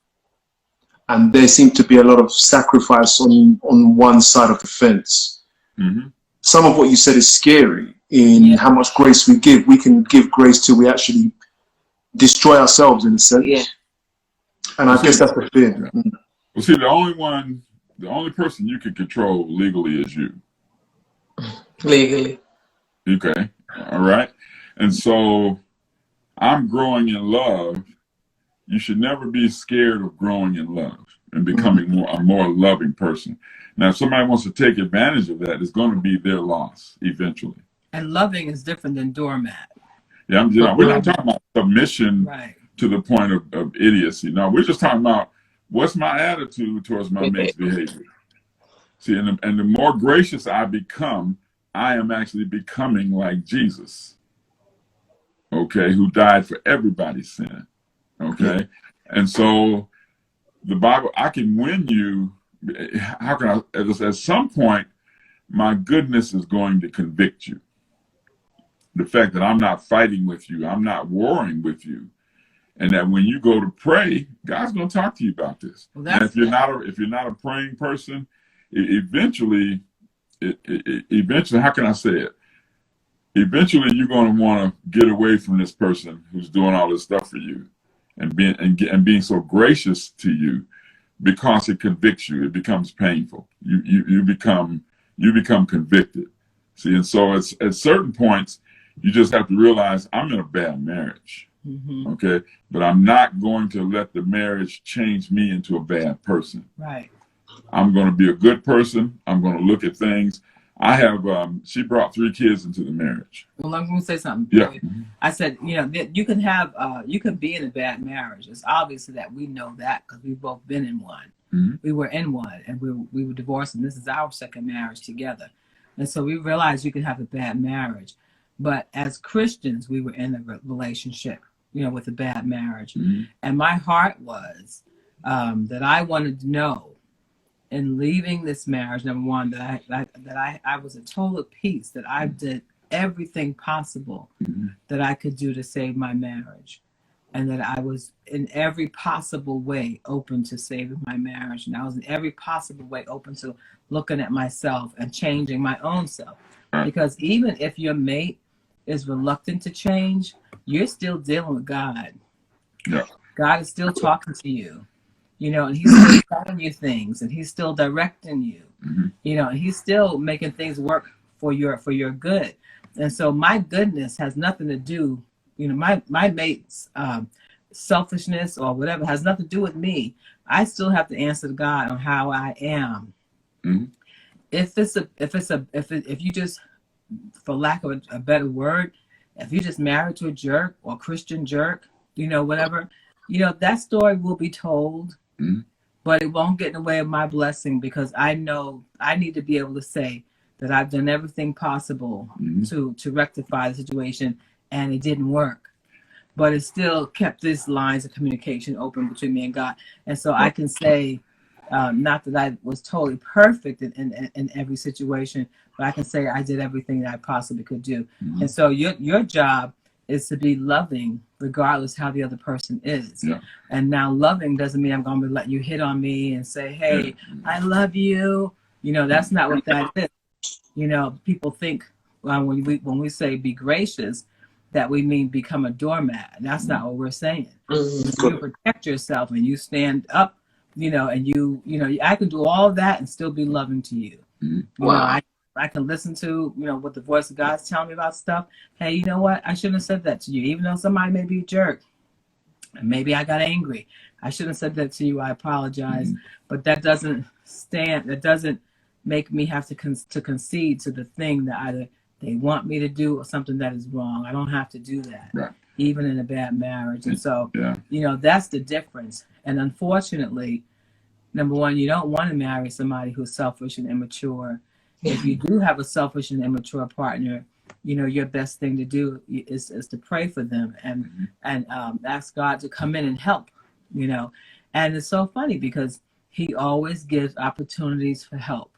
and there seems to be a lot of sacrifice on one side of the fence. Mm-hmm. Some of what you said is scary in how much grace we give. We can give grace till we actually destroy ourselves in a sense. Yeah. And I guess that's the fear. Yeah. Well, see, the only person you can control legally is you. Legally. Okay. All right. And so I'm growing in love. You should never be scared of growing in love and becoming a more loving person. Now, if somebody wants to take advantage of that, it's going to be their loss eventually. And loving is different than doormat. Yeah, we're not talking about submission to the point of idiocy. No, we're just talking about what's my attitude towards my mate's behavior. See, and the more gracious I become, I am actually becoming like Jesus, okay, who died for everybody's sin, okay? And so the Bible, I can win you. How can I, at some point, my goodness is going to convict you. The fact that I'm not fighting with you, I'm not warring with you, and that when you go to pray, God's going to talk to you about this. Well, and if you're not a praying person, eventually, how can I say it? Eventually, you're going to want to get away from this person who's doing all this stuff for you, and being so gracious to you, because it convicts you. It becomes painful. You become convicted. See, and so at certain points, you just have to realize I'm in a bad marriage. Okay, but I'm not going to let the marriage change me into a bad person. Right. I'm going to be a good person. I'm going to look at things. I have. She brought 3 kids into the marriage. Well, I'm going to say something. Yeah. I said, you know, you can have, you can be in a bad marriage. It's obvious that we know that because we've both been in one. We were in one, and we were divorced, and this is our second marriage together. And so we realized you can have a bad marriage, but as Christians, we were in a relationship, you know, with a bad marriage, and my heart was that I wanted to know, in leaving this marriage, number one, that I was a total peace, that I did everything possible that I could do to save my marriage, and that I was in every possible way open to saving my marriage, and I was in every possible way open to looking at myself and changing my own self. Because even if your mate is reluctant to change, you're still dealing with God. Yeah. God is still talking to you. You know, and he's still telling you things, and he's still directing you. You know, and he's still making things work for your good. And so my goodness has nothing to do, you know, my mate's selfishness or whatever has nothing to do with me. I still have to answer to God on how I am. If you just, for lack of a better word, if you just married to a jerk or a Christian jerk, you know, whatever, you know, that story will be told. But it won't get in the way of my blessing, because I know I need to be able to say that I've done everything possible to rectify the situation, and it didn't work. But it still kept these lines of communication open between me and God. And so I can say, not that I was totally perfect in every situation, but I can say I did everything that I possibly could do. And so your job is to be loving regardless how the other person is. And now loving doesn't mean I'm going to let you hit on me and say, hey, I love you. You know, that's not what that is. You know, people think when we say be gracious, that we mean become a doormat. And that's not what we're saying. You protect yourself and you stand up, you know, and you know, I can do all of that and still be loving to you. You know, I can listen to, you know, what the voice of God's telling me about stuff. Hey, you know what? I shouldn't have said that to you, even though somebody may be a jerk. And maybe I got angry. I shouldn't have said that to you. I apologize. But that doesn't make me have to concede to the thing that either they want me to do or something that is wrong. I don't have to do that, even in a bad marriage. And so, you know, that's the difference. And unfortunately, number one, you don't want to marry somebody who's selfish and immature. If you do have a selfish and immature partner, you know, your best thing to do is to pray for them and ask God to come in and help, you know. And it's so funny because he always gives opportunities for help.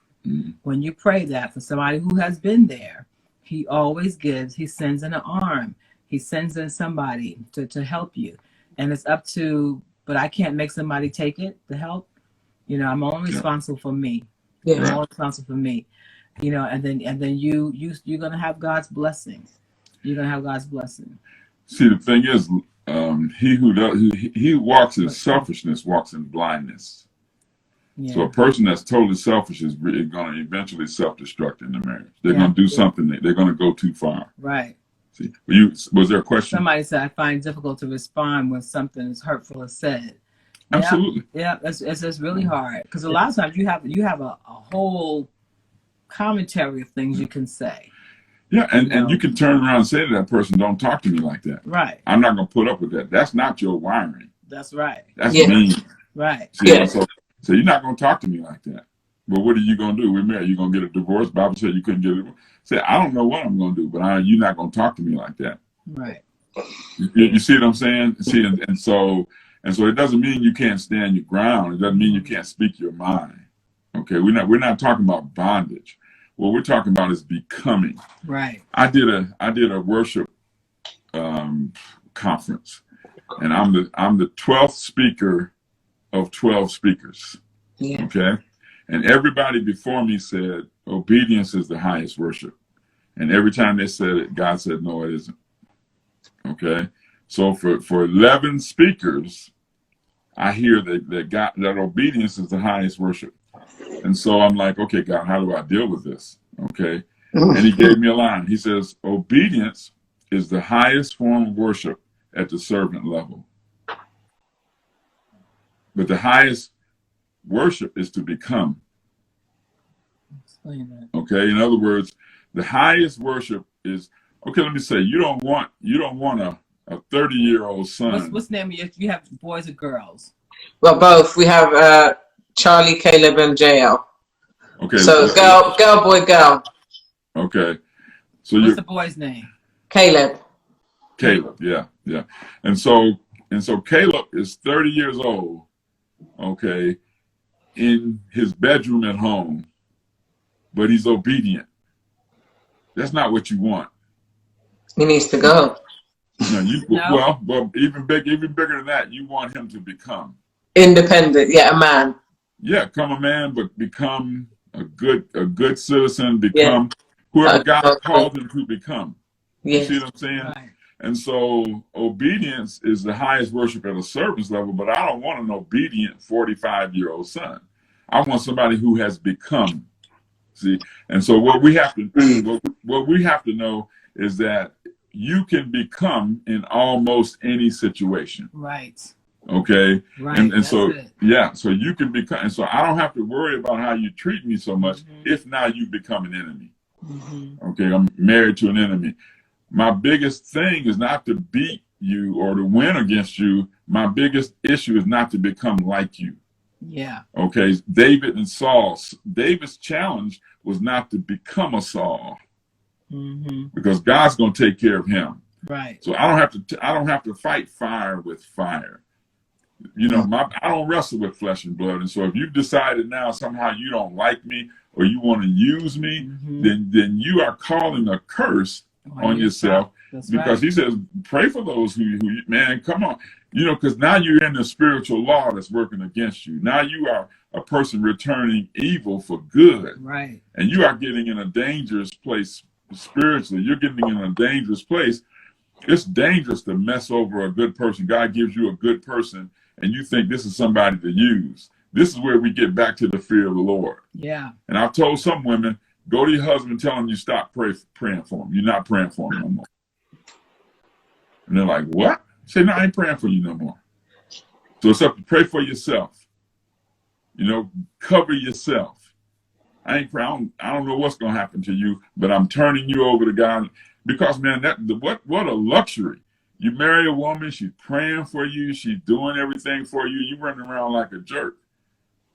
When you pray that for somebody who has been there, he always gives, he sends in an arm. He sends in somebody to help you. And it's up to, but I can't make somebody take it, the help. You know, I'm only responsible for me. I'm only responsible for me. You know, and then you're gonna have God's blessing. You're gonna have God's blessing. See, the thing is, he who walks in selfishness walks in blindness. So a person that's totally selfish is going to eventually self-destruct in the marriage. They're going to do something. They're going to go too far. Right. See, was there a question? Somebody said, I find it difficult to respond when something is hurtful is said. Absolutely. Yeah, it's really hard because a lot of times you have a whole commentary of things you can say. Yeah, and you can turn around and say to that person, don't talk to me like that. Right. I'm not going to put up with that. That's not your wiring. That's right. That's mean. Right. See, so you're not going to talk to me like that. Well, what are you going to do? We're married. You're going to get a divorce? Bible said you couldn't get a divorce. Say, I don't know what I'm going to do, but you're not going to talk to me like that. Right. You see what I'm saying? See, and so it doesn't mean you can't stand your ground. It doesn't mean you can't speak your mind. Okay, we're not talking about bondage. What we're talking about is becoming. Right. I did a worship conference, and I'm the 12th speaker of 12 speakers. Yeah. Okay, and everybody before me said obedience is the highest worship, and every time they said it, God said no, it isn't. Okay, so for 11 speakers, I hear that obedience is the highest worship, and so I'm like, okay, God, how do I deal with this? Okay, and He gave me a line. He says, obedience is the highest form of worship at the servant level, but the highest worship is to become. Explain that. Okay, in other words, the highest worship is. Okay, let me say, you don't want a 30-year-old son. What's the name of you have boys or girls? Well, both. We have Charlie, Caleb, and JL. Okay. So girl, boy, girl. Okay. So what's the boy's name? Caleb. Caleb, yeah. And so Caleb is 30 years old, okay, in his bedroom at home, but he's obedient. That's not what you want. He needs to go. No. Well, even bigger than that, you want him to become independent. Yeah, a man. Yeah, become a man, but become a good citizen. Become whoever God called him to become. Yes. You see what I'm saying? Right. And so obedience is the highest worship at a servant's level. But I don't want an obedient 45-year-old son. I want somebody who has become. See, and so what we have to know is that you can become in almost any situation. Right. Okay. Right. And so so you can become, and so I don't have to worry about how you treat me so much if now you become an enemy. Okay, I'm married to an enemy. My biggest thing is not to beat you or to win against you. My biggest issue is not to become like you. Yeah. Okay, David and Saul. David's challenge was not to become a Saul, because God's going to take care of him. Right. So I don't have to fight fire with fire. You know, I don't wrestle with flesh and blood. And so if you've decided now somehow you don't like me or you want to use me, then you are calling a curse on yourself. Because he says, pray for those who man, come on. You know, because now you're in the spiritual law that's working against you. Now you are a person returning evil for good. Right. And you are getting in a dangerous place spiritually. You're getting in a dangerous place. It's dangerous to mess over a good person. God gives you a good person, and you think this is somebody to use. This is where we get back to the fear of the Lord. Yeah. And I've told some women, go to your husband and tell him you stop praying for him. You're not praying for him no more. And they're like, what? Say, no, I ain't praying for you no more. So it's up to pray for yourself. You know, cover yourself. I don't know what's going to happen to you, but I'm turning you over to God. Because, man, what a luxury. You marry a woman, she's praying for you, she's doing everything for you, you running around like a jerk.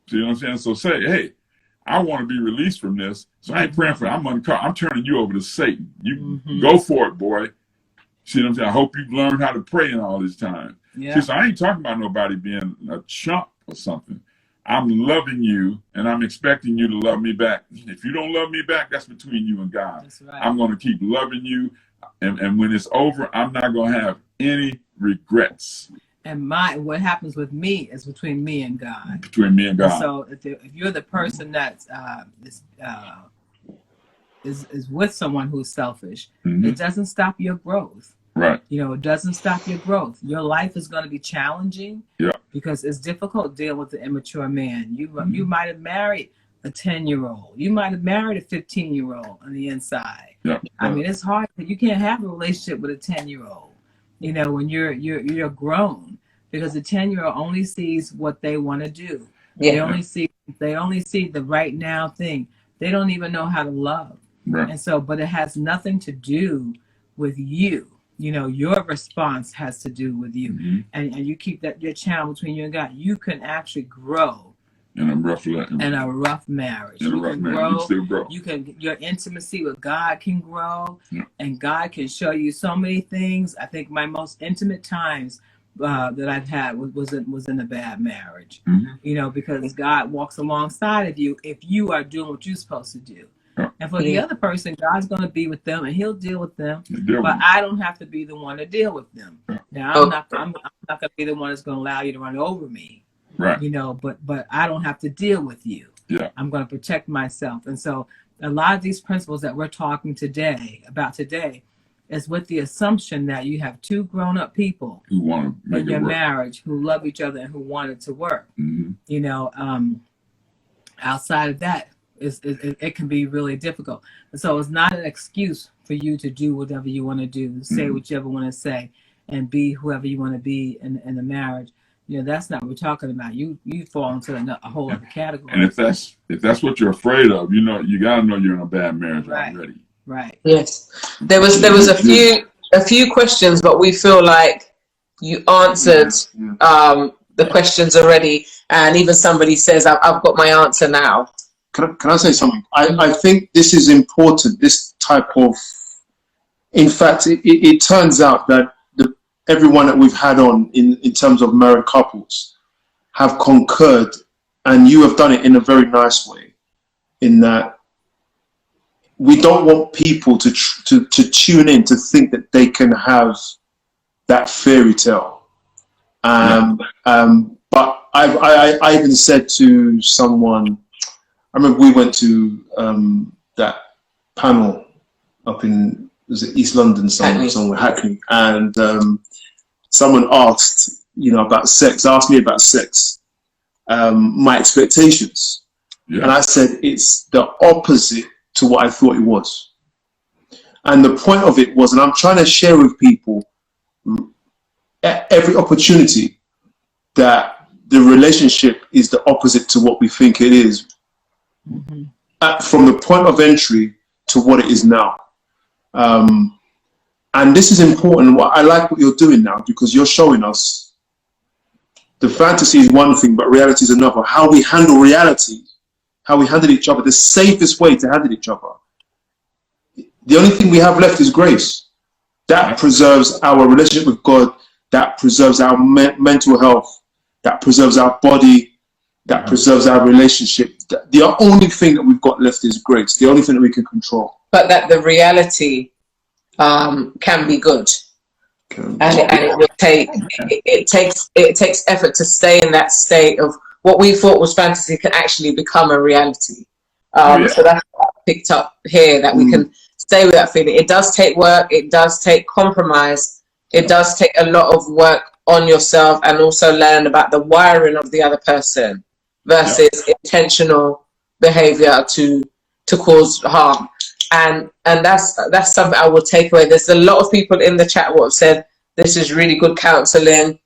See what I'm saying? So say, hey, I want to be released from this, so I ain't praying for you. I'm turning you over to Satan. You go for it, boy. See what I'm saying? I hope you've learned how to pray in all this time. Yeah. See, so I ain't talking about nobody being a chump or something. I'm loving you, and I'm expecting you to love me back. If you don't love me back, that's between you and God. That's right. I'm going to keep loving you, and when it's over, I'm not going to have any regrets. And what happens with me is between me and God. Between me and God. And so if you're the person that is with someone who's selfish, it doesn't stop your growth. Right. You know, it doesn't stop your growth. Your life is going to be challenging. Yeah. Because it's difficult to deal with the immature man. You might have married a 10-year-old. You might have married a 15-year-old on the inside. Yeah. I mean, it's hard. You can't have a relationship with a 10-year-old. You know, when you're grown, because the 10-year-old only sees what they want to do. Yeah. They only see the right now thing. They don't even know how to love. Right. And so, but it has nothing to do with you. You know, your response has to do with you. And you keep your channel between you and God. You can actually grow In a rough marriage. In a rough marriage, you still grow. Your intimacy with God can grow, yeah. and God can show you so many things. I think my most intimate times that I've had was in a bad marriage. Mm-hmm. You know, because God walks alongside of you if you are doing what you're supposed to do. Yeah. And for the other person, God's going to be with them, and He'll deal with them. But I don't have to be the one to deal with them. Yeah. Now, I'm not going to be the one that's going to allow you to run over me. Right. You know, but I don't have to deal with you. Yeah. I'm going to protect myself. And so a lot of these principles that we're talking about today is with the assumption that you have two grown-up people who want to make in your marriage who love each other and who want it to work. Mm-hmm. You know, outside of that, it can be really difficult. And so it's not an excuse for you to do whatever you want to do, say what you ever want to say, and be whoever you want to be in the marriage. You know, that's not what we're talking about. You fall into a whole other category. And if that's what you're afraid of, you know, you gotta know you're in a bad marriage already. Right. Yes. There was a few questions, but we feel like you answered the questions already. And even somebody says, I've got my answer now. Can I say something? I think this is important. This type of, in fact, it turns out that everyone that we've had on in terms of married couples have concurred, and you have done it in a very nice way, in that we don't want people to tune in to think that they can have that fairy tale. But I even said to someone, I remember we went to that panel up in, was it East London somewhere, Hackney, and someone asked, you know, about sex, asked me about sex, my expectations. Yeah. And I said, it's the opposite to what I thought it was. And the point of it was, and I'm trying to share with people at every opportunity, that the relationship is the opposite to what we think it is. Mm-hmm. From the point of entry to what it is now. And this is important. I like what you're doing now, because you're showing us the fantasy is one thing, but reality is another. How we handle reality, how we handle each other, the safest way to handle each other. The only thing we have left is grace. That preserves our relationship with God. That preserves our mental health. That preserves our body. That preserves our relationship. The only thing that we've got left is grace. The only thing that we can control. But that the reality can be good, and it will take it takes effort to stay in that state of what we thought was fantasy can actually become a reality. So that's what I picked up here, that we can stay with that feeling. It does take work. It does take compromise. It does take a lot of work on yourself, and also learn about the wiring of the other person versus intentional behavior to cause harm. And that's something I will take away. There's a lot of people in the chat who have said this is really good counseling.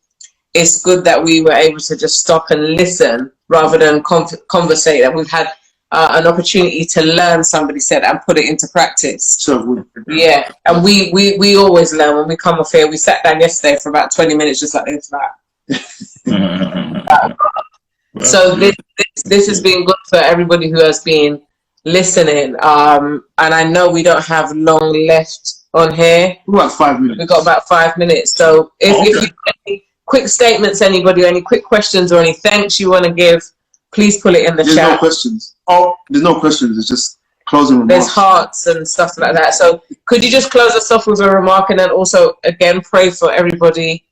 It's good that we were able to just stop and listen rather than conversate. That we've had an opportunity to learn, somebody said, and put it into practice. So yeah, and we always learn when we come off here. We sat down yesterday for about 20 minutes just like this. So this has been good for everybody who has been listening. And I know we don't have long left on here. About 5 minutes. We've got about 5 minutes. So if you have any quick statements, anybody, or any quick questions or any thanks you want to give, please put it in the chat. There's no questions. Oh, there's no questions. It's just closing remarks. There's hearts and stuff like that. So could you just close us off with a remark, and then also again pray for everybody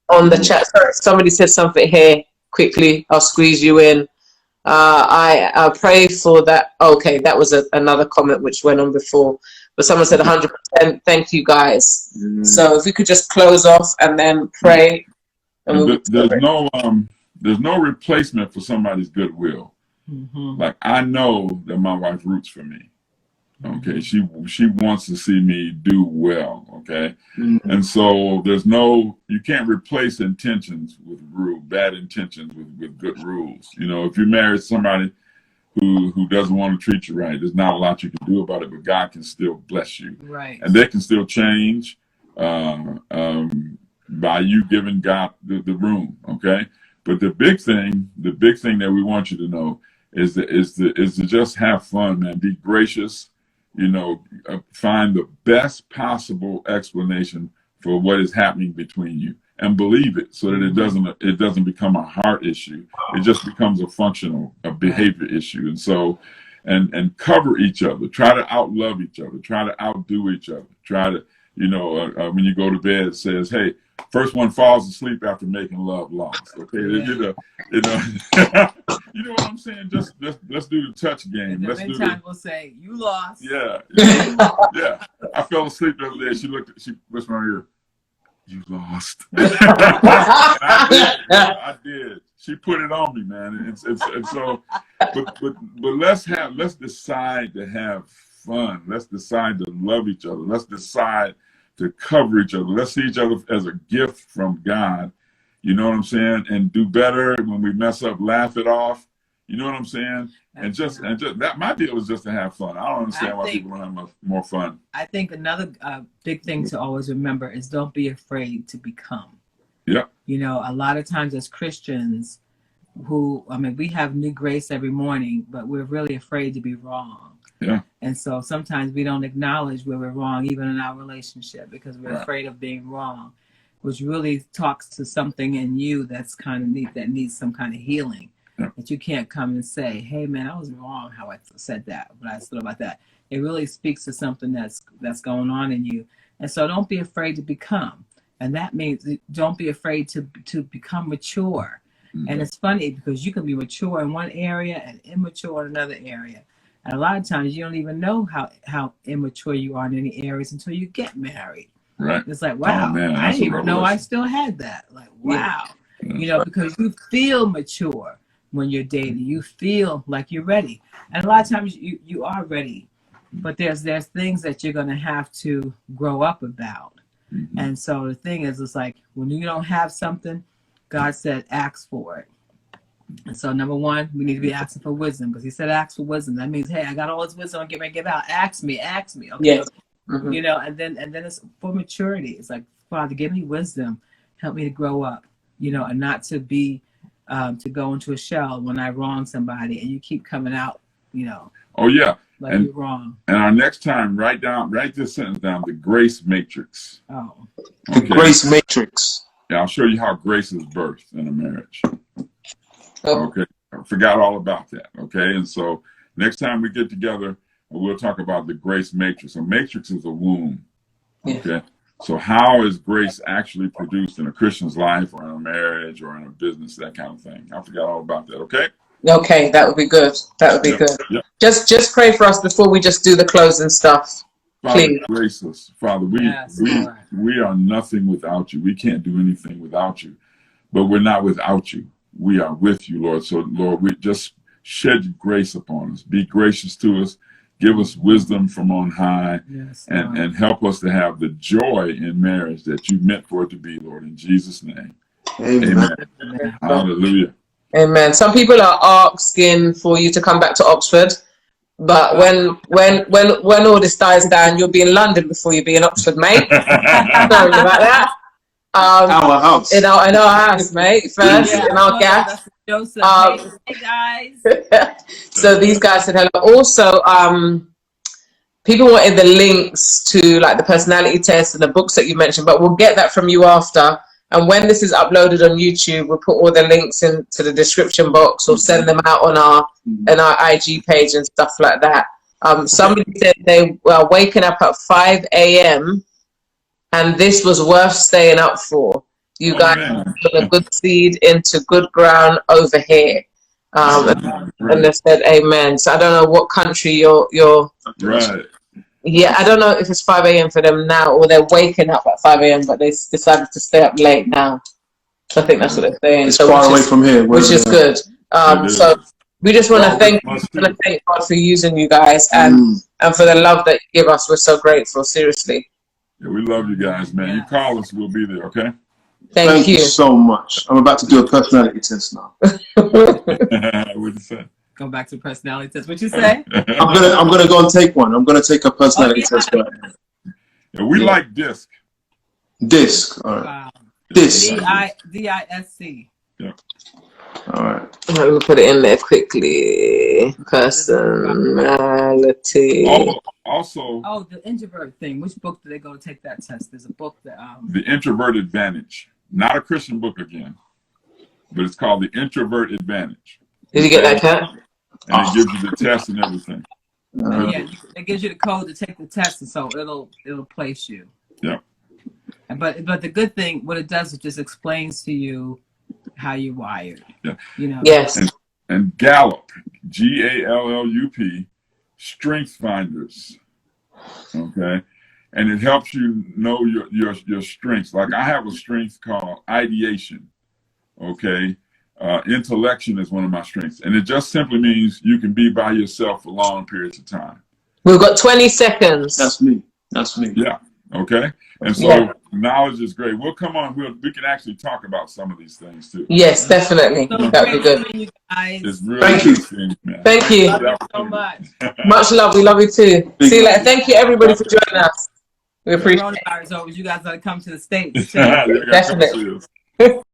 on the chat. Sorry, somebody said something here. Quickly, I'll squeeze you in. I pray for that. Okay, that was another comment which went on before, but someone said 100%. Thank you, guys. So if we could just close off and then pray. And there's no replacement for somebody's goodwill. Like, I know that my wife roots for me. Okay, she wants to see me do well. Okay, and so you can't replace intentions with bad intentions with good rules. You know, if you marry somebody who doesn't want to treat you right, there's not a lot you can do about it, but God can still bless you, right? And they can still change by you giving God the room. Okay, But the big thing that we want you to know is to just have fun, man. Be gracious, you know, find the best possible explanation for what is happening between you, and believe it, so that it doesn't become a heart issue. It just becomes a behavior issue. And so, and cover each other. Try to outlove each other. Try to outdo each other. Try to, you know, when you go to bed, it says, hey, first one falls asleep after making love lost. Okay, you know, you know what I'm saying? Just let's do the touch game. Let's do time we'll say you lost. Yeah. I fell asleep the other day. She whispered in my ear, "You lost." I did. She put it on me, man. And so, but let's decide to have fun. Let's decide to love each other. Let's decide to cover each other. Let's see each other as a gift from God. You know what I'm saying? And do better when we mess up. Laugh it off. You know what I'm saying? And just that. My deal is just to have fun. I don't understand why people don't have more fun. I think another big thing to always remember is don't be afraid to become. Yeah. You know, a lot of times as Christians, we have new grace every morning, but we're really afraid to be wrong. Yeah. And so sometimes we don't acknowledge where we're wrong, even in our relationship, because we're afraid of being wrong, which really talks to something in you that's kind of that needs some kind of healing. Yeah. That you can't come and say, hey, man, I was wrong how I said that, when I thought about that. It really speaks to something that's going on in you. And so don't be afraid to become. And that means don't be afraid to become mature. Mm-hmm. And it's funny because you can be mature in one area and immature in another area. And a lot of times you don't even know how immature you are in any areas until you get married. Right. It's like, wow, I didn't even know I still had that. Like, wow. Yeah. You know, because you feel mature when you're dating. You feel like you're ready. And a lot of times you are ready. But there's things that you're going to have to grow up about. Mm-hmm. And so the thing is, it's like when you don't have something, God said, ask for it. And so number one, we need to be asking for wisdom, because he said ask for wisdom. That means, hey, I got all this wisdom, I'm getting ready to give out. Ask me. Okay. Yes. Mm-hmm. You know, and then it's for maturity. It's like, Father, give me wisdom, help me to grow up, you know, and not to be to go into a shell when I wrong somebody and you keep coming out, you know. Oh yeah. Like you're wrong. And our next time, write this sentence down, the grace matrix. Oh. Okay. The grace matrix. Yeah, I'll show you how grace is birthed in a marriage. Okay, I forgot all about that. Okay, and so next time we get together, we'll talk about the grace matrix. A matrix is a womb. Okay, yeah. So how is grace actually produced in a Christian's life, or in a marriage, or in a business, that kind of thing? I forgot all about that. Okay. Okay, that would be good. That would be good. Yep. Just pray for us before we just do the closing stuff. Father, please. Grace us. Father, we are nothing without you. We can't do anything without you. But we're not without you. We are with you, Lord. So, Lord, we just shed your grace upon us. Be gracious to us. Give us wisdom from on high. Yes, and help us to have the joy in marriage that you meant for it to be, Lord. In Jesus' name. Amen. Amen. Hallelujah. Amen. Some people are asking for you to come back to Oxford. But when all this dies down, you'll be in London before you be in Oxford, mate. Sorry about that. Our house. In our house, mate. First, in our gas. Hey guys. So these guys said hello. Also, people wanted the links to like the personality test and the books that you mentioned, but we'll get that from you after. And when this is uploaded on YouTube, we'll put all the links into the description box or send them out on our IG page and stuff like that. Somebody said they were waking up at 5 a.m. and this was worth staying up for. You guys put a good seed into good ground over here. And they said amen. So I don't know what country you're right. Yeah, I don't know if it's 5 a.m. for them now or they're waking up at 5 a.m. but they decided to stay up late now. So I think that's what they're saying. It's so far away from here. Which is good. So we just want to thank God for using you guys and for the love that you give us. We're so grateful, seriously. Yeah, we love you guys, man. You call us, we'll be there, okay? Thank you so much. I'm about to do a personality test now. What'd you say? Go back to personality test. What you say? I'm gonna go and take one. I'm gonna take a personality test right now. Yeah, we like DISC. DISC. All right. Wow. DISC. DISC. Yeah. All right. Let me put it in there quickly. Personality. Also. Oh, the introvert thing. Which book do they go to take that test? There's a book that The Introvert Advantage. Not a Christian book again, but it's called The Introvert Advantage. Did you get that, Kat? And it gives you the test and everything. Yeah, it gives you the code to take the test, and so it'll place you. Yeah. But the good thing, what it does, it just explains to you how you're wired. Yeah. You know. Yes. And Gallup, GALLUP, Strength Finders. Okay. And it helps you know your strengths. Like I have a strength called ideation. Okay. Intellection is one of my strengths. And it just simply means you can be by yourself for long periods of time. We've got 20 seconds. That's me. That's me. Yeah. Okay. And so knowledge is great. We'll come on. We can actually talk about some of these things too. Yes, definitely. So That would be good. you guys. It's really Thank you. Thank you. Love you so much. Much love. We love you too. See you later. Thank you, everybody, for joining us. We appreciate it. Coronavirus over. You guys got to come to the States too. Yeah, Definitely.